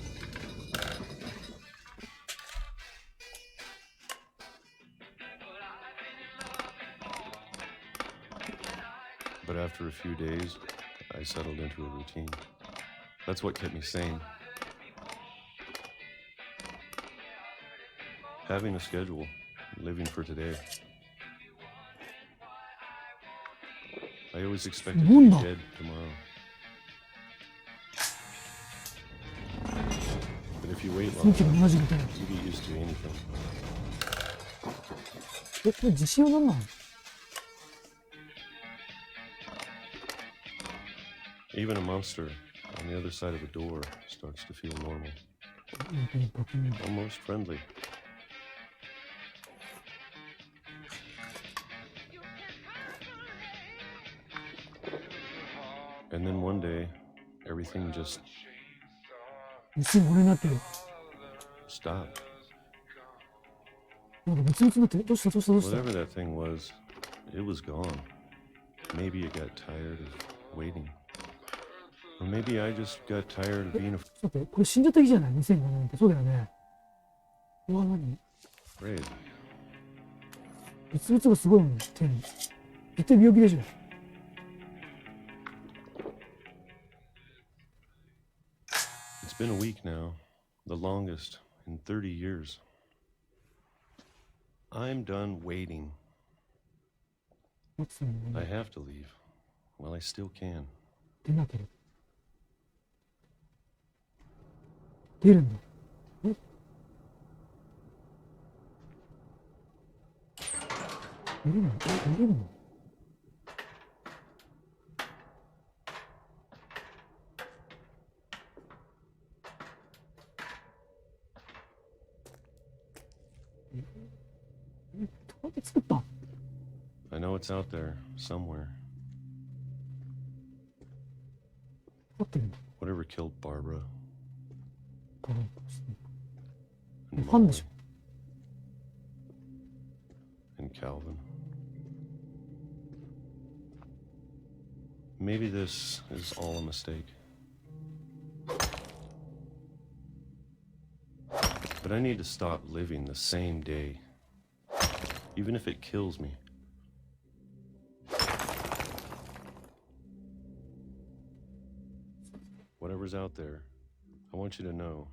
But after a few days, I settled into a routine. That's what kept me sane. Having a schedule, living for today. I always expected to be dead tomorrow. But if you wait フィ long ンチが enough, 同じことや you get used to anything. これ自信は何なの？ Even a monster on the other side of a door starts to feel normal, 本当に僕に almost friendly. And then one day, everything just 一瞬俺になってる。 stopped. なんか別々になってる。どうしたどうしたどうした？ Whatever that thing was, it was gone. Maybe it got tired of waiting. Or maybe I just got tired of being ちょっと待って、これ死んじゃった日じゃない ?2005 年って。そうだよね。うわ、何 afraid. 別々がすごいもん、手に。絶対病気でしょ。It's been a week now, the longest in 30 years. I'm done waiting. 待つのに I have to leave. Well, I still can. 出なければ。出るんだ。え？出るの？出るの？どうやって作ったん？ I know it's out there, somewhere. 合ってるんだ。 Whatever killed Barbara 多分ですね。 and ファンでし Molly and Calvin. Maybe this is all a mistake. But I need to stop living the same day, even if it kills me. Whatever's out there, I want you to know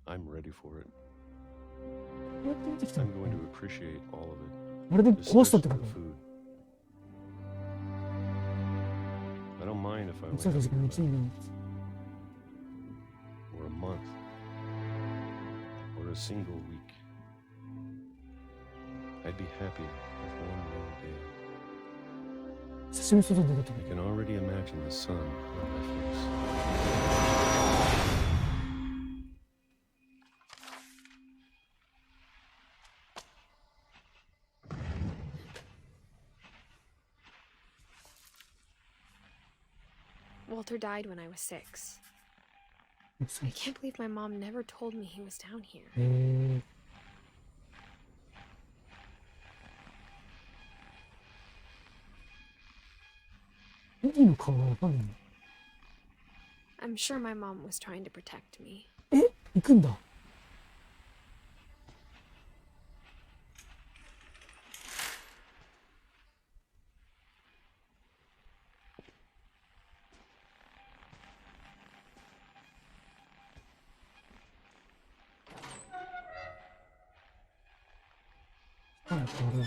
I'm ready for it. ょ。どうやって出てきた I'm の？ going to appreciate all of it, あれで壊したって especially こ the と？ food. I don't mind if I いつだ wait った時間 for 1年 or a month or a single week. I'd be happy with one real day. 久しぶりに外出て I た can already imagine the sun on my face. Walter died when I was 6. けど。 I can't believe my mom never told me he was down here. へえ。エディの顔がわかんない。 I'm sure my mom was trying to protect me. え？行くんだ。なんだこれ。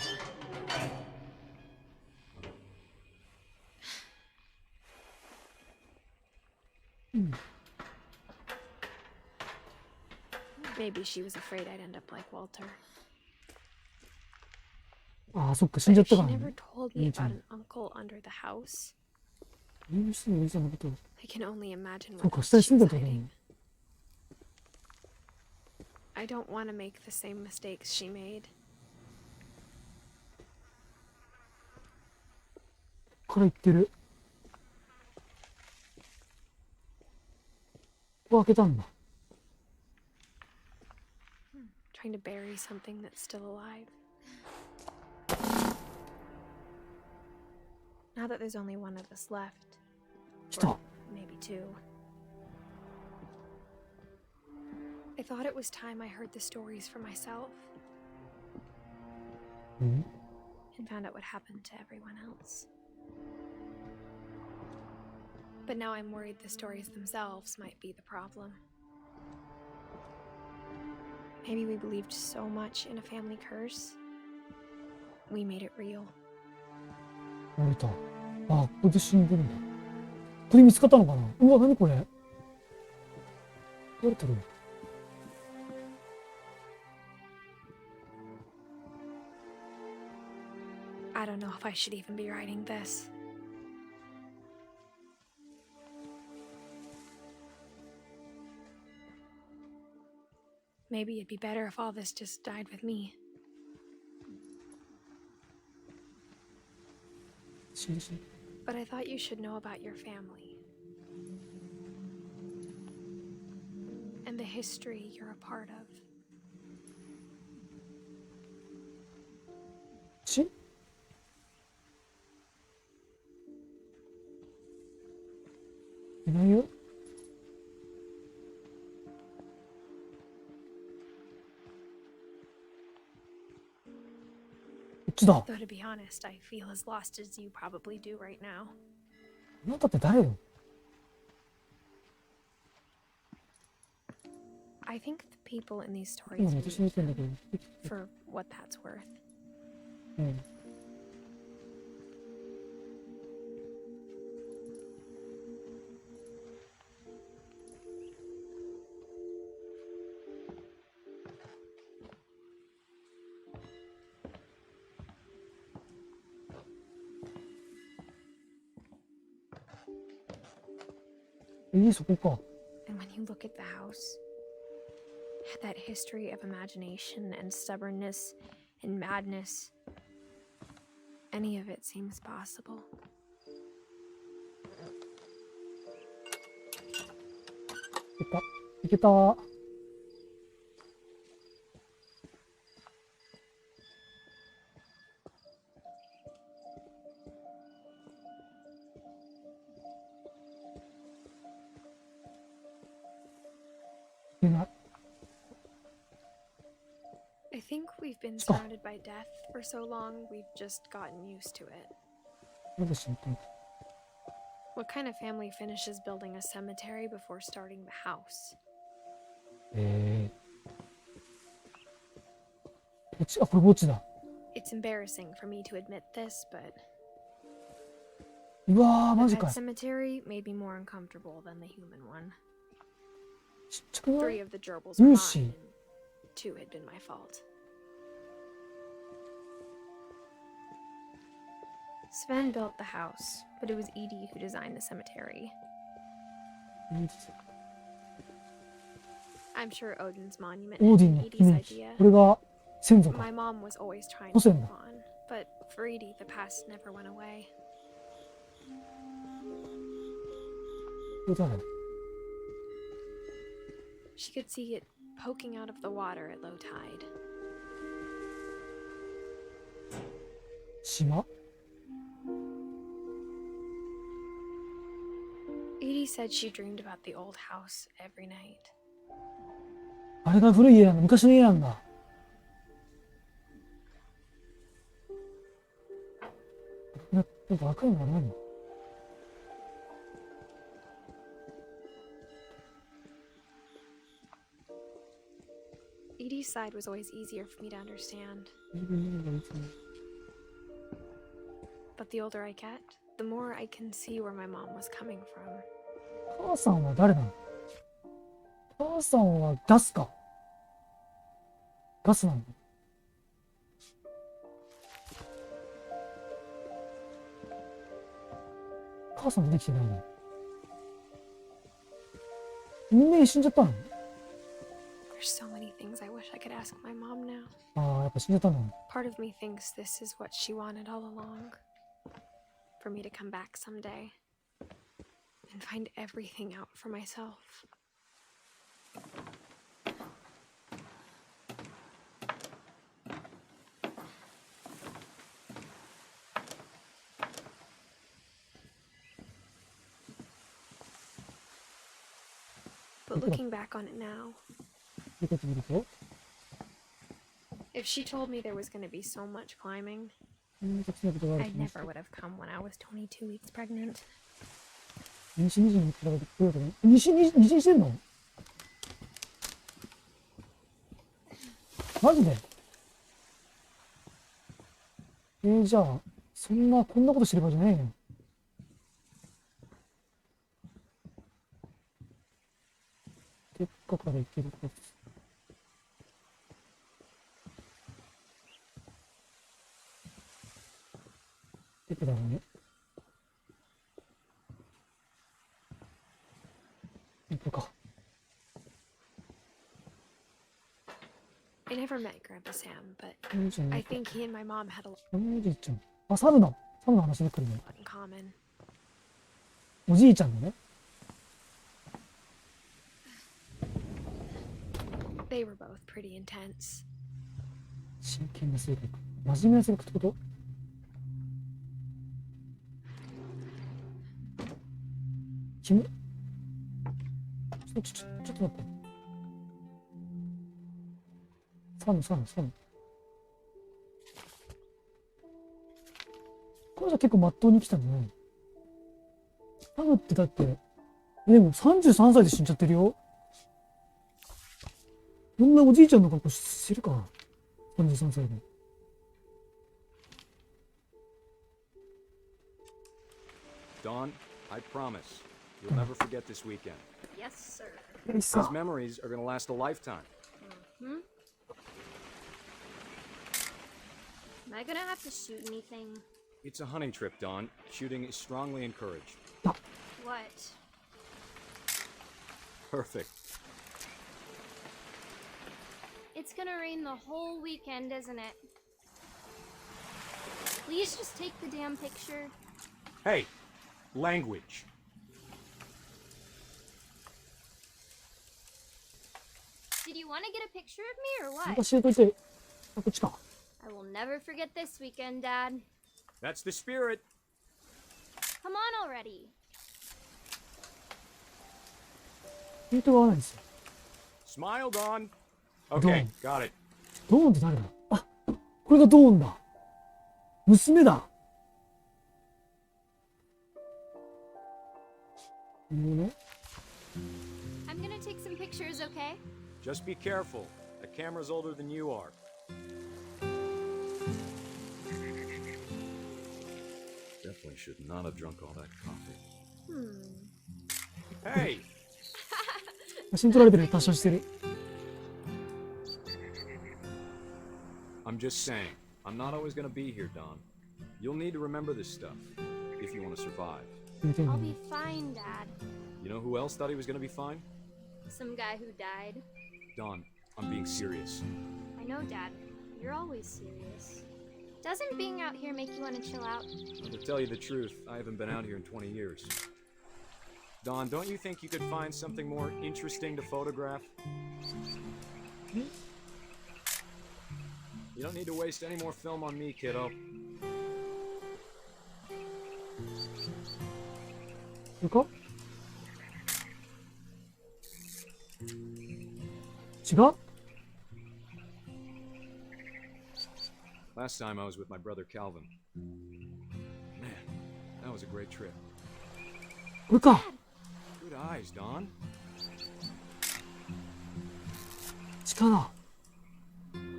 Maybe she was afraid I'd end up like Walter. ああ、そっか、死ん But じゃっ if た she からね never。told me Me about too. an uncle under the house, 入院してるおじさんのことを。 I can only imagine そう what か、 else 下に she 住んだ was ってこと hiding. ね。 I don't want to make the same mistakes she made. こから行ってる。ここ開けたんだ。 Trying to bury something that's still alive. Now that there's only one of us left, 来た。 maybe two, I thought it was time I heard the stories for myself うん？ and found out what happened to everyone else. But now I'm worried the stories themselves might be the problem. Maybe we believed so much in a family curse, we made it real. 割れた。あ、ここで死んでるんだ。鳥見つかったのかな。うわ、何これ。割れてる。I don't know if I should even be writing this. Maybe it'd be better if all this just died with me. 死んで死んで。 But I thought you should know about your family. And the history you're a part of. 血いないよ。こっちだ。 Though to be honest, I feel as lost as you probably do right now. あなたって誰よ。 I think the people in these 今 stories ね、私の意見だけど。 for what that's worth. うん。そこか。 And when you look at the house, that history of imagination and stubbornness and madness, any of it seems possible. いけた。いけた。いけない。 I think we've been surrounded by death for so long, we've just gotten used to it. なんで死んだの。 What kind of family finishes building a cemetery before starting the house? こっち、あ、これ墓地だ。 It's embarrassing for me to admit this, but うわー、マ the ジか pet よ。 cemetery may be more uncomfortable than the human one. ちっちゃくない 3 of the gerbils were Lucy. mine, and 2 had been my fault. Sven built the house, but it was Edie who designed the cemetery. I'm sure Odin's monument オー had ディン been の Edie's イメージ。 idea. これが先祖か。 My mom was always trying to 祖先 move だ。 on, but for Edie, the past never went away. これ誰？ She could see it poking out of the water at low tide. 島？ Edie said she dreamed about the old house every night. あれが古い家なんだ。昔の家なんだ。なんか赤いのは何？ Edie's side was always easier for me to understand. But the older I get, the more I can see where my mom was coming from. 母さんは誰なの？母さんはガスか。ガスなの？母さん出てきてないの？運命死んじゃったの？ There's so many things I wish I could ask my mom now. ああ、やっぱ死んじゃったの？ Part of me thinks this is what she wanted all along. For me to come back someday and find everything out for myself. But looking back on it now, 見てみると、 if she told me there was going to be so much climbing, たくさんのことがある I と思います never would have come when I was 22 weeks pregnant. 西2時に比べてどういうこと西にしてんの？マジで？じゃあ、こんなことしてる場合じゃないよ。結果からいけるか。結構だろうね。ここか。I never met Grandpa Sam, but いいじゃな I いか。 think he and my mom had a lot おじいちゃん。あ、サムの話で来るね。 in common. おじいちゃんのね。 They were both pretty intense. 真剣な性格。真面目な性格ってこと？君ちょっと待って。サム。これじゃ結構まっとうに来たね。サムってだって、でも33歳で死んじゃってるよ。こんなおじいちゃんの格好してるか？ 33歳で。Dawn, I promise, you'll never forget this weekend. Yes, sir. These memories are gonna last a lifetime. Hmm? Am I gonna have to shoot anything? It's a hunting trip, Dawn. Shooting is strongly encouraged. What? Perfect. It's gonna rain the whole weekend, isn't it? Please just take the damn picture. Hey, language. Did you want to get a picture of me or なん what? か教えといて。あ、こっちか。 I will never forget this weekend, Dad. That's the spirit. Come on already. ピントが合わないんですよ。 Smile, Dawn. Dawn. Okay, got it. ドーンって誰だ？あ、これがドーンだ。娘だ。ね。 I'm gonna take some pictures, okay? Just be careful. The camera's older than you are. Definitely should not have drunk all that coffee. Hey! 写真撮られてる。多少してる。 I'm just saying, I'm not always gonna be here, Don. You'll need to remember this stuff if you want to survive. I'll be fine, Dad. You know who else thought he was gonna be fine? Some guy who died. Don, I'm being serious. I know, Dad. You're always serious. Doesn't being out here make you want to chill out? Well, to tell you the truth, I haven't been out here in 20 years. Don, don't you think you could find something more interesting to photograph? You don't need to waste any more film on me, kiddo. これか？違う？ Last time I was with my brother Calvin. Man, that was a great trip. これか。 Good eyes, Don. 力。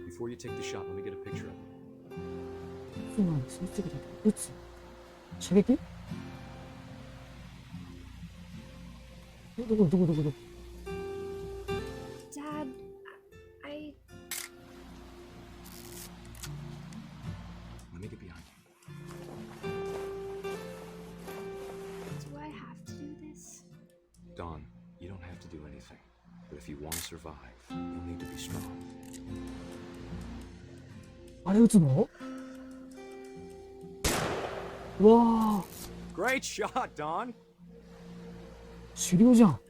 Before you take the shot, let me get a picture of it. そうなんです。撃つ。射撃？どこ？ Dad, I Let me get behind you. do I have to do this? Don, you don't have to do anything. But if you want to survive, you'll need to be strong. あれ撃つの？うわあ、 Great shot, Don! 狩猟じゃん。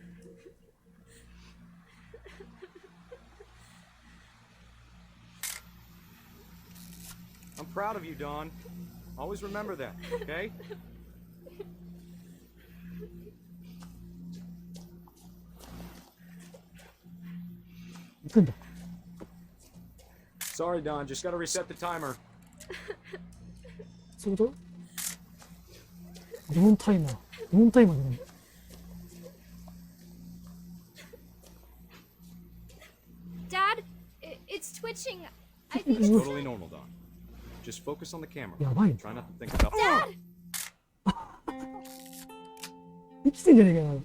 I'm proud of you, Don. Always remember that, okay? 行くんだ。 Sorry, Don. Just gotta reset the timer. そういうこと？ドーンタイマー。ドーンタイマーだね。twitching. I think It's it's... totally normal, Don. Just focus on the camera. やばいね。 Try not to think about. Dad! 生きてんじゃねえかよ。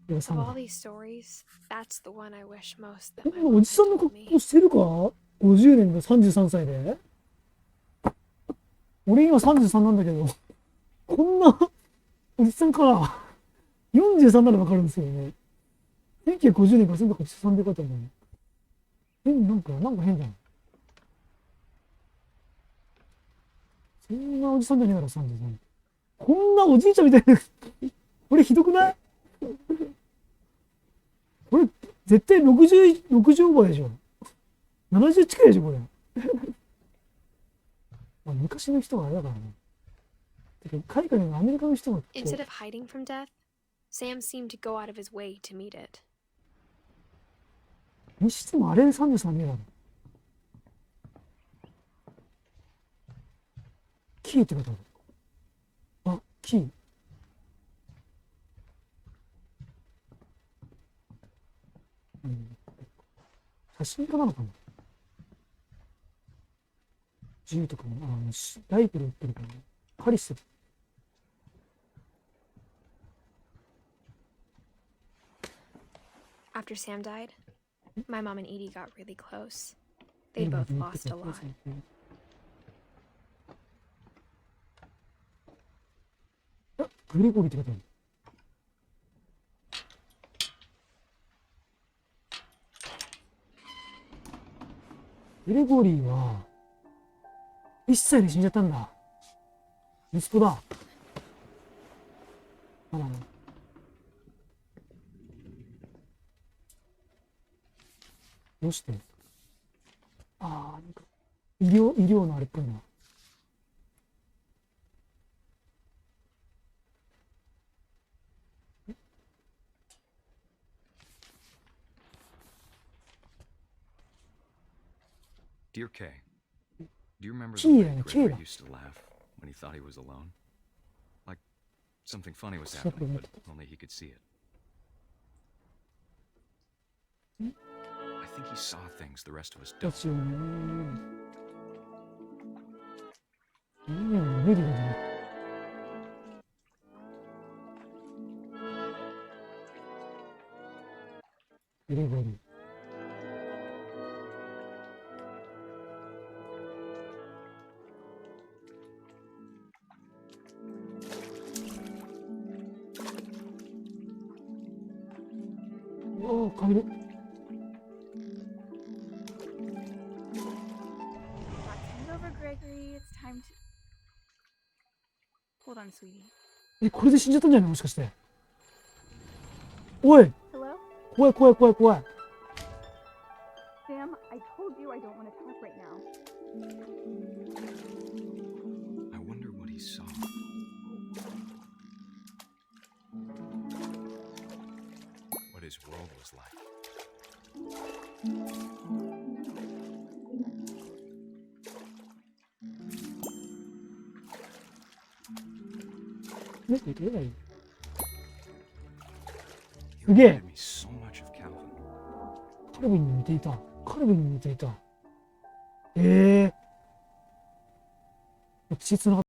でも Of さ、 all these stories, that's the one I wish most that こ my んな mom おじさんの had 格 told 好 me. してるか ?50 年で33歳で俺今33なんだけど、こんなおじさんから43ならわかるんですよね。1950年から1983で書いてあるのに。なんか変じゃん。そんなおじさんじゃねえから33。こんなおじいちゃんみたいな。これひどくない？これ絶対60オーバーでしょ。70近いでしょ、これ。まあ昔の人はあれだからね。てか海外のアメリカの人がこう Instead of hiding from death, Sam seemed to go out of his way to meet it. にしてもあれで33ねえだろ。キーってことだろ。あ、キー。うん、写真家なのかな。銃とかも、ライフル売ってるからね。カリス。After Sam died, my mom and Edie got really close. They both lost a lot. あ、グレゴリーって書いてある。グレゴリーは1歳で死んじゃったんだ。息子だ。あら、どうして？ああ、なんか医療のあれっぽいな。Dear Kay, do you remember the Kay way だね、Kay Gregory だ。 used to laugh when he thought he was alone? Like something funny was そうだ happening, ね。 but only he could see it. I think he saw things the rest of us だ don't. しよね。無理だね。グレゴリー。おお、カエル。Hand over Gregory. It's time to. Hold on, sweetie. これで死んじゃったんじゃないのもしかして。おい Hello? 怖い怖い怖い怖い。 Sam, I told you I don't want to talk right now. I wonder what he saw. What his world was like. すげえ。 Reminded me so much of Calvin. カルビンに似ていた。カルビンに似ていた。ええー。血つなが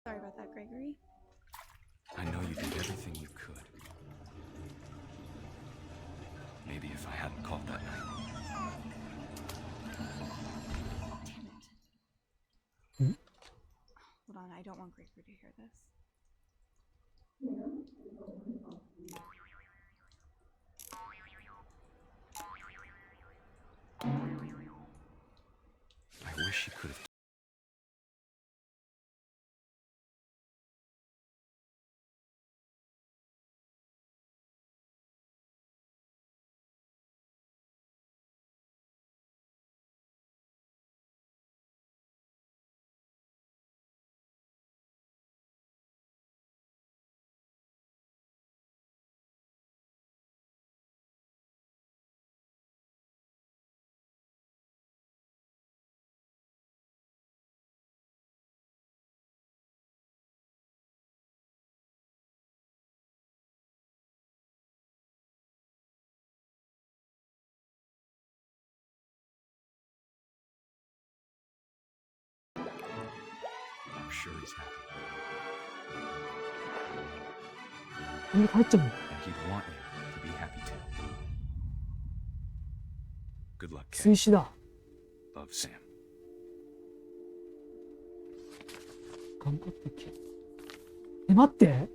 Sorry about that, Gregory. I know you did everything you could. Maybe if I hadn't called that night. Damn it. Hold on, I don't want Gregory to hear this. I wish you could have. I'm sure he's happy. これ帰っちゃうの And he'd want you to be happy too. Good luck, 追 kid. 試だ。 Love, Sam. 頑張ってけ。待って。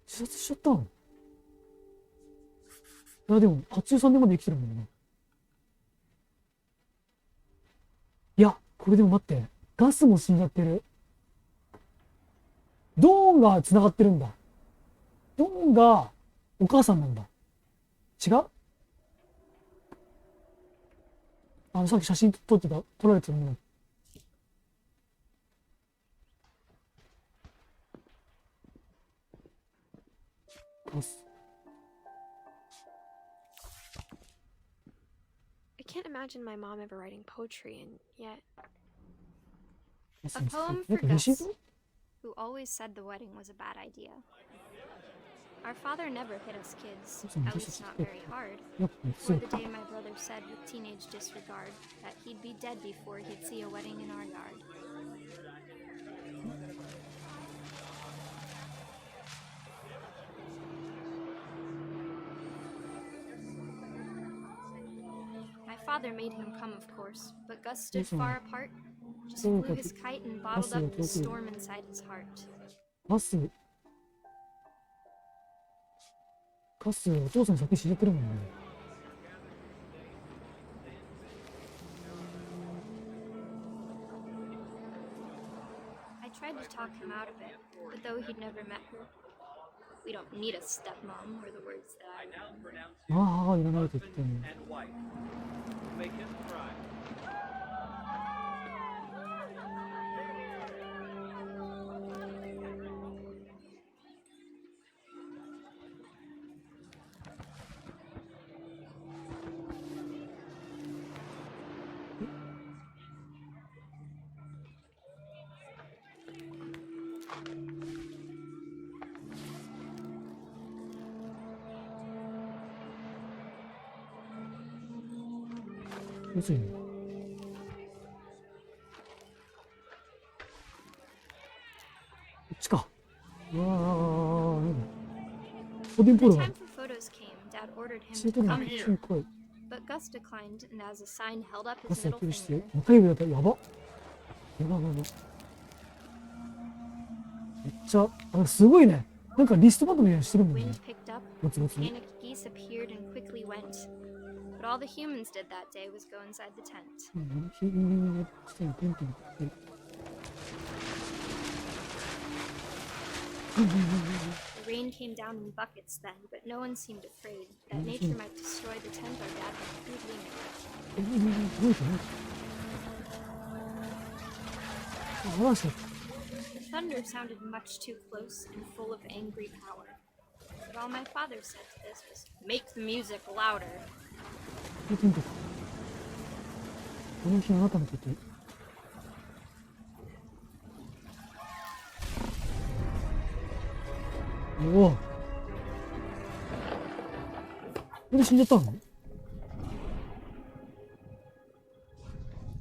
自殺しちゃったの？いやでも83年まで生きてるもんね。いや、これでも待って。ガスも死んじゃってる。ドーンが繋がってるんだ。ドーンがお母さんなんだ。違う？さっき写真撮られてたのね。ガス。I can't imagine my mom ever writing poetry, and yet. ガス A に poem な for んかレシー Gus, ト？ who always said the wedding was a bad idea. Our father never hit us kids, at least not very hard. やっぱそ Or う。 the day my brother said with teenage disregard that he'd be dead before he'd see a wedding in our yard. My father made him come, of course, but Gus stood far apart, just flew his kite and bottled up the storm inside his heart. ガス。ガス、お父さん先死んじゃってるもんね。I tried to talk him out of it, but though he'd never met her, we don't need a stepmom, were the words that I read. ああ、いらないと言ってんの。 Make him cry. 要するに。こっちか。うわあ、なんだ。コディンポー The ルが time for photos came, Dad ordered him シー to トに come 一 here, 緒に来い。 but Gus declined, and as a sign held up ガ his スやっ middle てるして。 finger. 中指だったらやば。やばやば。めっちゃ、すごいね。なんかリストバンドみたいにしてるもんね。 Wind picked up, ゴツゴツ。 panicked geese appeared and quickly went. But all the humans did that day was go inside the tent. 下にペンペンペン。 The rain came down in buckets then, but no one seemed afraid that nature might destroy the tent our dad had crudely made. 動いてない。嵐だ。 The thunder sounded much too close and full of angry power. But all my father said to this was, "Make the music louder." とにかく。この日あなたのこと。おお。これで死んじゃったの？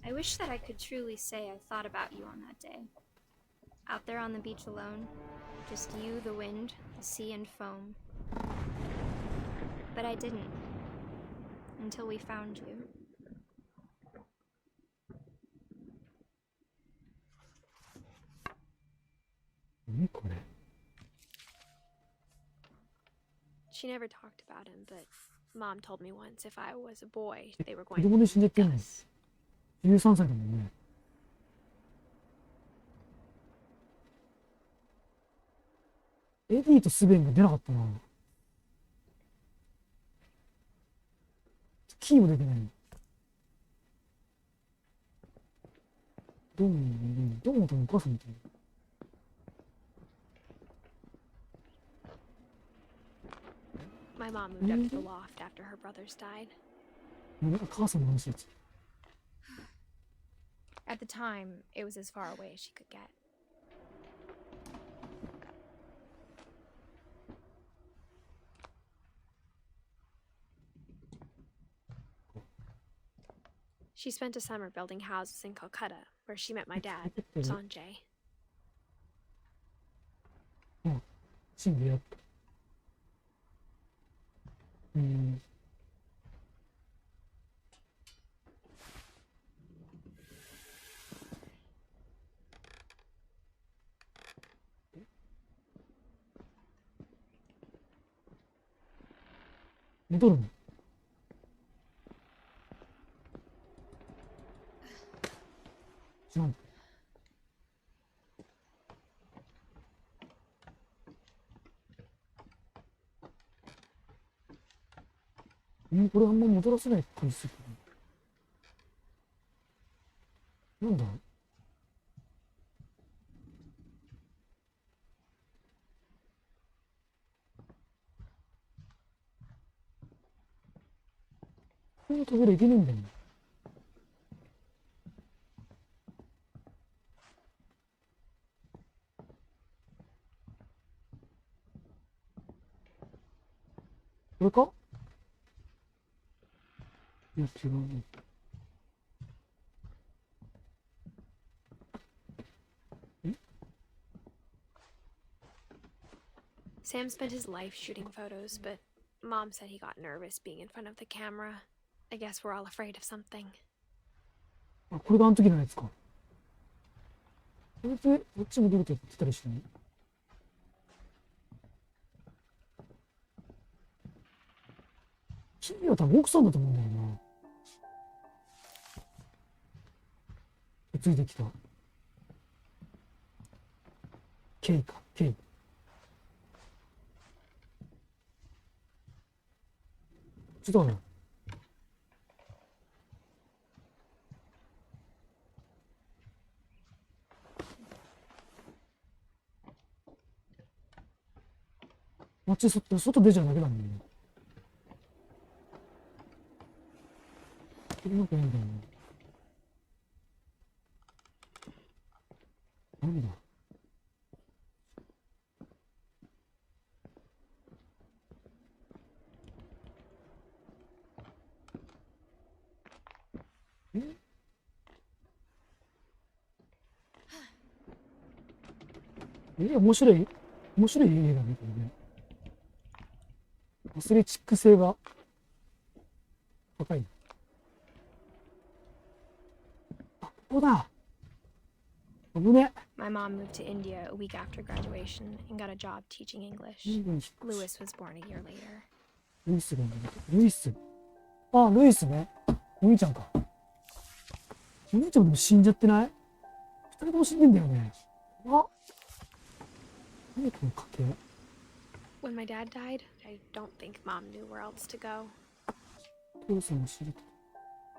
I wish wish that I could truly say I thought about you on that day. Out there on the beach alone, just you, the wind, the sea, and foam. But I didn't. Until we found you. She never talked about him, but Mom told me once if I was a boy, they were 子 going 供で死んでっ to てんの Gus. 13歳だもんね。エディとスベンが出なかったな。キーも出てない。どうもとお母さんみたいな。My mom moved up to the loft after her brothers died. なんか母さんの話やつ。 At the time, it was as far away as she could get. She spent a summer building houses in Calcutta, where she met my dad, Sanjay. 死んでやっと。寝とるの？知らん。これあんま戻らせない感じするけど。なんだ？この扉いけねえんだよね。これか？いや、違うね。Sam spent his life shooting photos, but Mom said he got nervous being in front of the camera. I guess we're all afraid of something. あ、これがあの時のやつか。これで、こっちも出ると言ってたりしてね。君は多分奥さんだと思うんだよな。ついてきた。ケイか、ケイ。ちょっと待って。街外出ちゃうだけなんだよね。これなんかいいんだよね。なんだ。面白い映画ね、これね。アスレチック性が高い。あ、ここだ。危ね。My mom moved to India a week after graduation and got a job teaching English. Louis was born a year later. ルイスがいる。ルイス。あ、ルイスね。お兄ちゃんか。お兄ちゃんもでも死んじゃってない？二人とも死んでんだよね。あ、何この家系。When my dad died, I don't think Mom knew where else to go. 父さんが知りたい。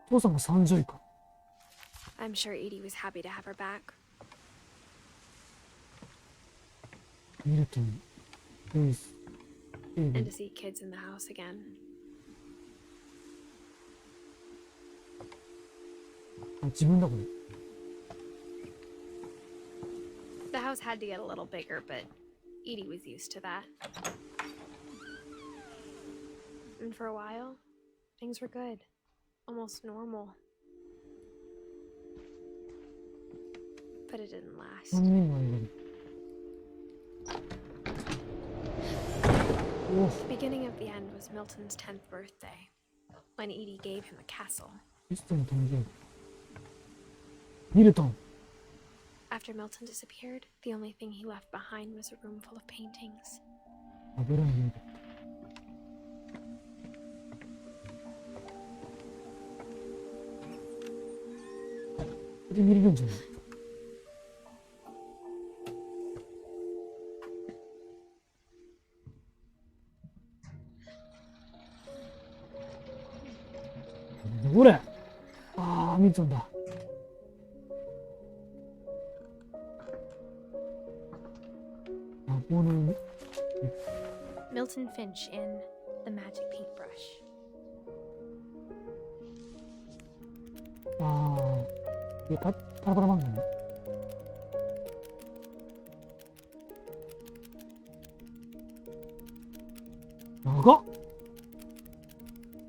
父さんが30位か。I'm sure Edie was happy to have her back. ミルトン、ルイス、エイブ And to see kids in the house again. あ、自分だこれ。The house had to get a little bigger, but Edie was used to that. And for a while, things were good. Almost normal. but it didn't last. 3人の間に。The beginning of the end was Milton's 10th birthday, when Edie gave him a castle. ミストの誕生日。ミルトン。 After Milton disappeared, the only thing he left behind was a room full of paintings. 油に見る。これで見れるんじゃない？これ。ああ、ミルトンだ。魔法の海。 Milton Finch in The Magic Paintbrush. ああ、パラパラ漫画ね。長っ。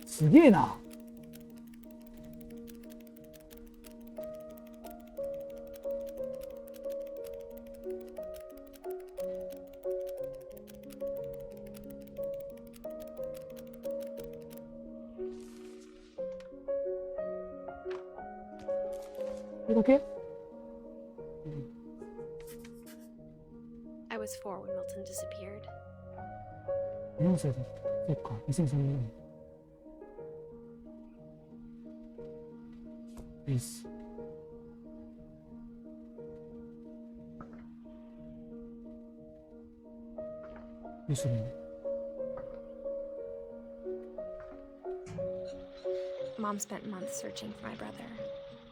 すげえな。これだけ？ I was 4 when Milton disappeared. 4歳だった。そっか、2003年。です。よいしょね。 Mom spent months searching for my brother.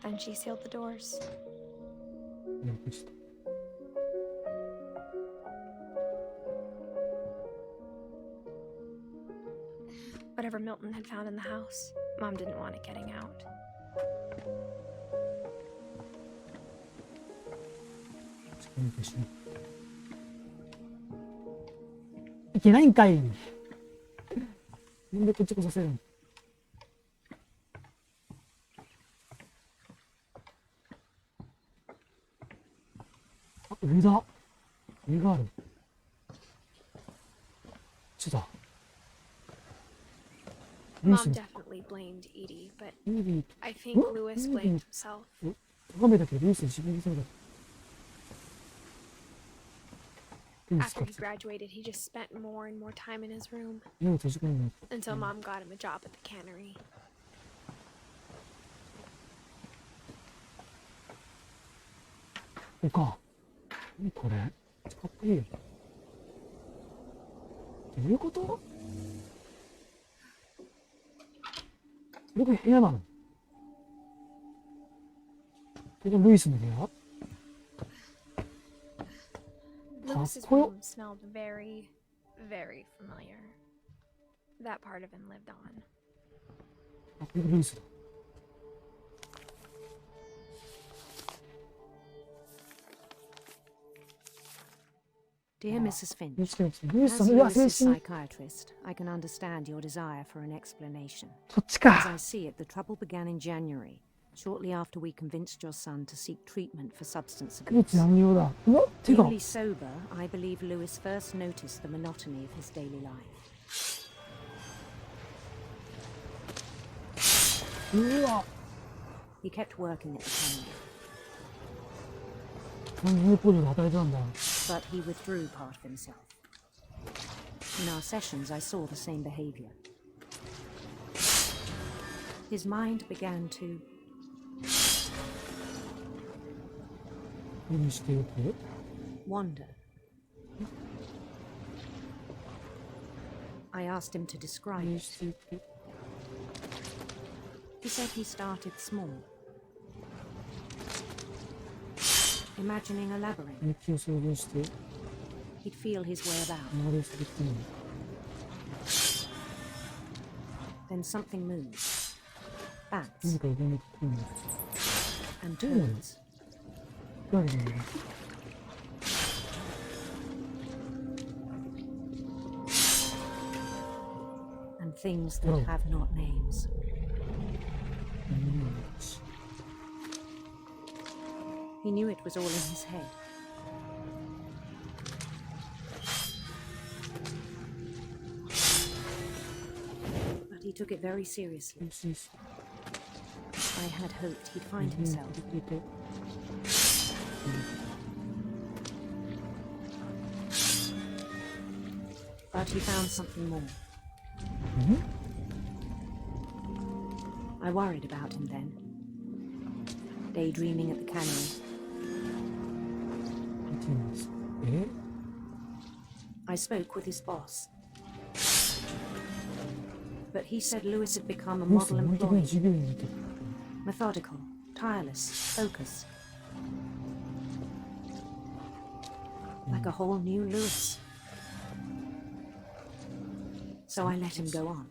Then she sealed the doors. びっくりした。 Whatever Milton had found in the house, Mom didn't want it getting out. いけないんかい。なんでこっちこさせるの？あ、上だ。上がある。ちょっと。 Mom definitely blamed Edie, but I think Lewis blamed himself. 高めだけど、ルイス自分でそうだ。 After he graduated, he just spent more and more time in his room until Mom got him a job at the cannery. ここか。何これ？かっこいいよ。どういうこと？これが部屋なの？これがルイスの部屋？ Lewis's room smelled very, very familiar. That part of him lived on. あ、これがルイスだ。 Dear Mrs. Finch, as Lewis's Lewis's psychiatrist, I can understand your desire for an explanation. As I see it, the trouble began in January, shortly after we convinced your son to seek treatment for substance abuse. Newly sober, I believe Lewis first noticed the monotony of his daily life. He kept working at the cannery. But he withdrew part of himself. In our sessions, I saw the same behavior. His mind began to wander. I asked him to describe it. He said he started small, imagining a labyrinth. He'd feel his way about. Then something moved. Bats. And toads. And things that have not names. He knew it was all in his head. But he took it very seriously. I had hoped he'd find himself. But he found something more. I worried about him then. Daydreaming at the cannery. I spoke with his boss. But he said Lewis had become a model employee. Methodical, tireless, focused. Like a whole new Lewis. So I let him go on.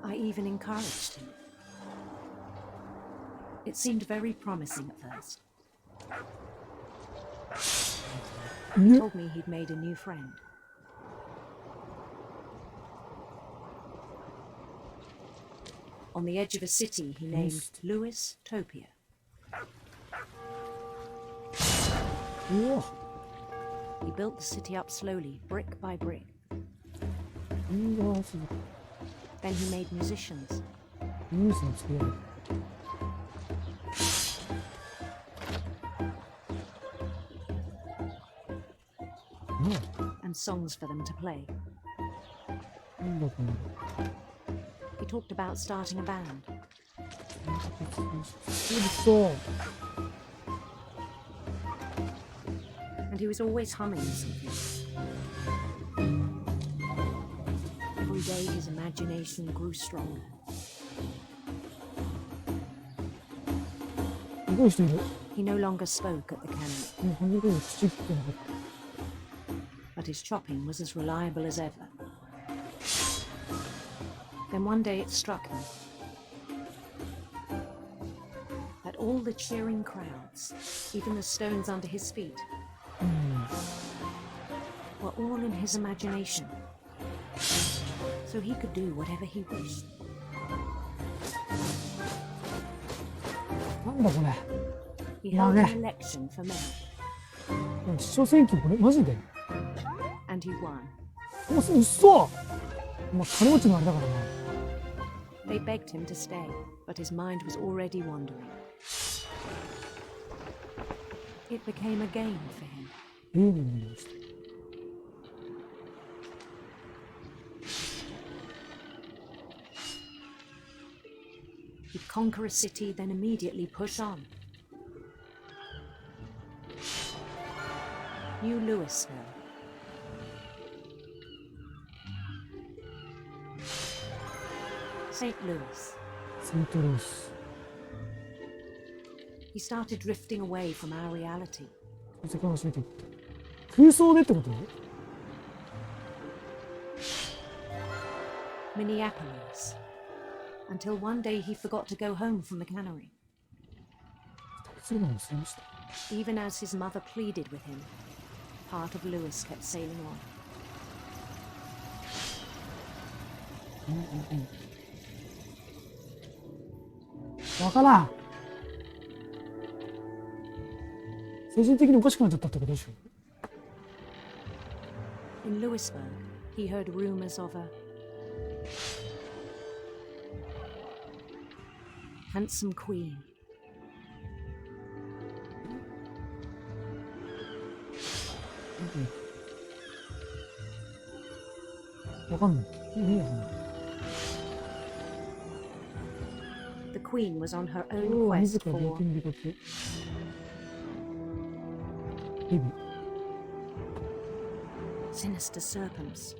I even encouraged him. It seemed very promising at first. He told me he'd made a new friend. On the edge of a city he named Lewis Topia. He built the city up slowly, brick by brick. Then he made musicians. And songs for them to play. He talked about starting a band. And he was always humming something. Every day his imagination grew stronger. He no longer spoke at the cannery. But his chopping was as reliable as ever. Then one day it struck him that all the cheering crowds, even the stones under his feet, were all in his imagination, so he could do whatever he wished. He held an election for mayor. And he won. They begged him to stay, but his mind was already wandering. It became a game for him. He'd conquer a city, then immediately push on. New Louisville. St. Louis. He started drifting away from our reality. Minneapolis. Until one day he forgot to go home from the cannery. Even as his mother pleaded with him, part of Lewis kept sailing on. In Louisburg, he heard rumors of a handsome queen. The queen was on her own quest for sinister serpents.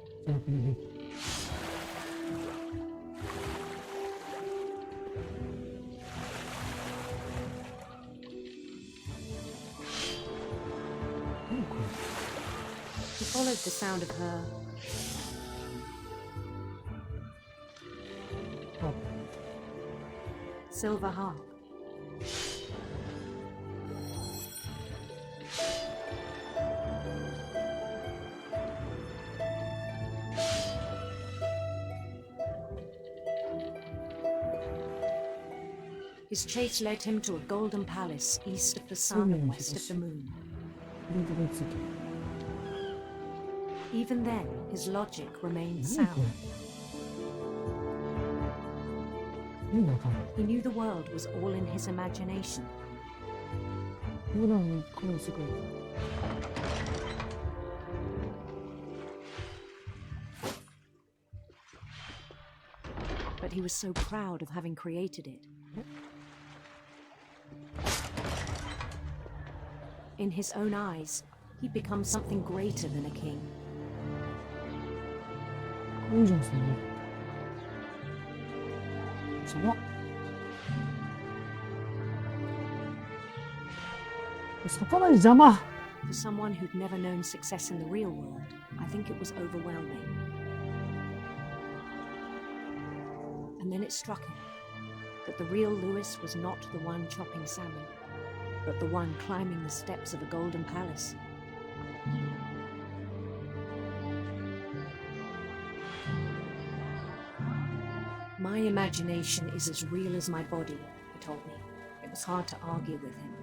He followed the sound of her silver harp. His chase led him to a golden palace east of the sun and west of the moon. Even then, his logic remained sound. He knew the world was all in his imagination. But he was so proud of having created it. In his own eyes, he'd become something greater than a king. For someone who'd never known success in the real world, I think it was overwhelming. And then it struck him that the real Lewis was not the one chopping salmon, but the one climbing the steps of a golden palace. My imagination is as real as my body, he told me. It was hard to argue with him.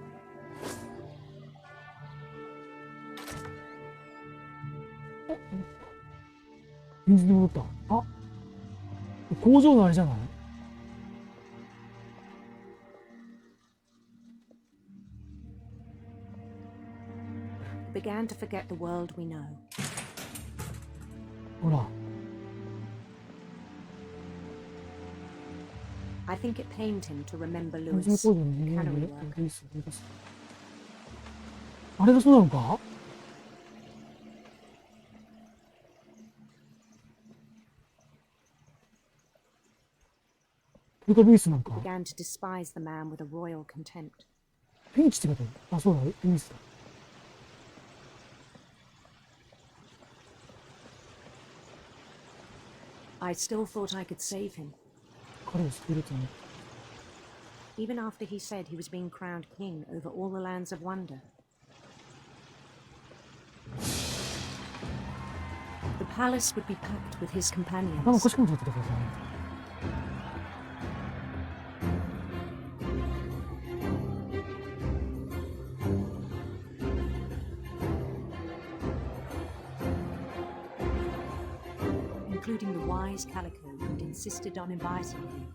Began to forget the world we know. I think it pained him to remember Lewis, the cannery worker. あれがそうなのか？これがルイスなんか？ Began to despise the man with a royal contempt. フィンチってこと？あ、そうだ、ルイスだ。I still thought I could save him. 彼を救えると思う。Even after he said he was being crowned king over all the lands of wonder. The palace would be packed with his companions. 頭おかしくなっちゃってたからさ。Including the wise Calico who'd insisted on inviting him.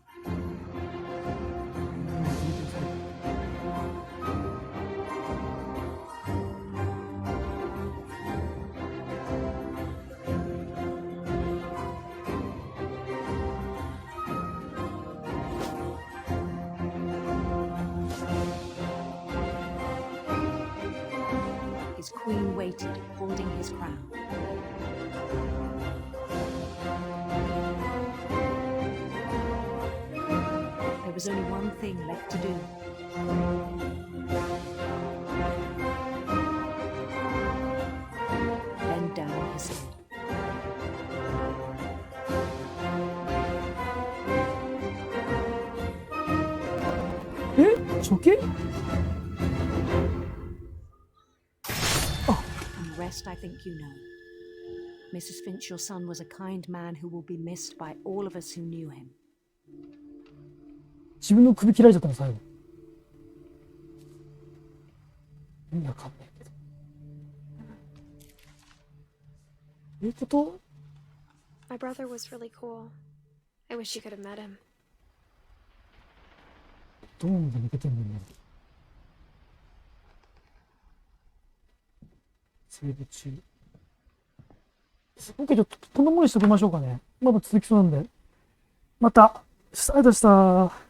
His queen waited, holding his crown. There was only one thing left to do. Bend down his head. Eh? 処刑? And the rest I think you know. Mrs. Finch, your son was a kind man who will be missed by all of us who knew him. 自分の首切られちゃったの最後。意味わかんないけど。どういうこと？ My brother was really cool. I wish you could have met him. どうにか抜けてんのね。セーブ中。OK、ちょっとこんなものにしておきましょうかね。まだ続きそうなんで。また、ありがとうございました。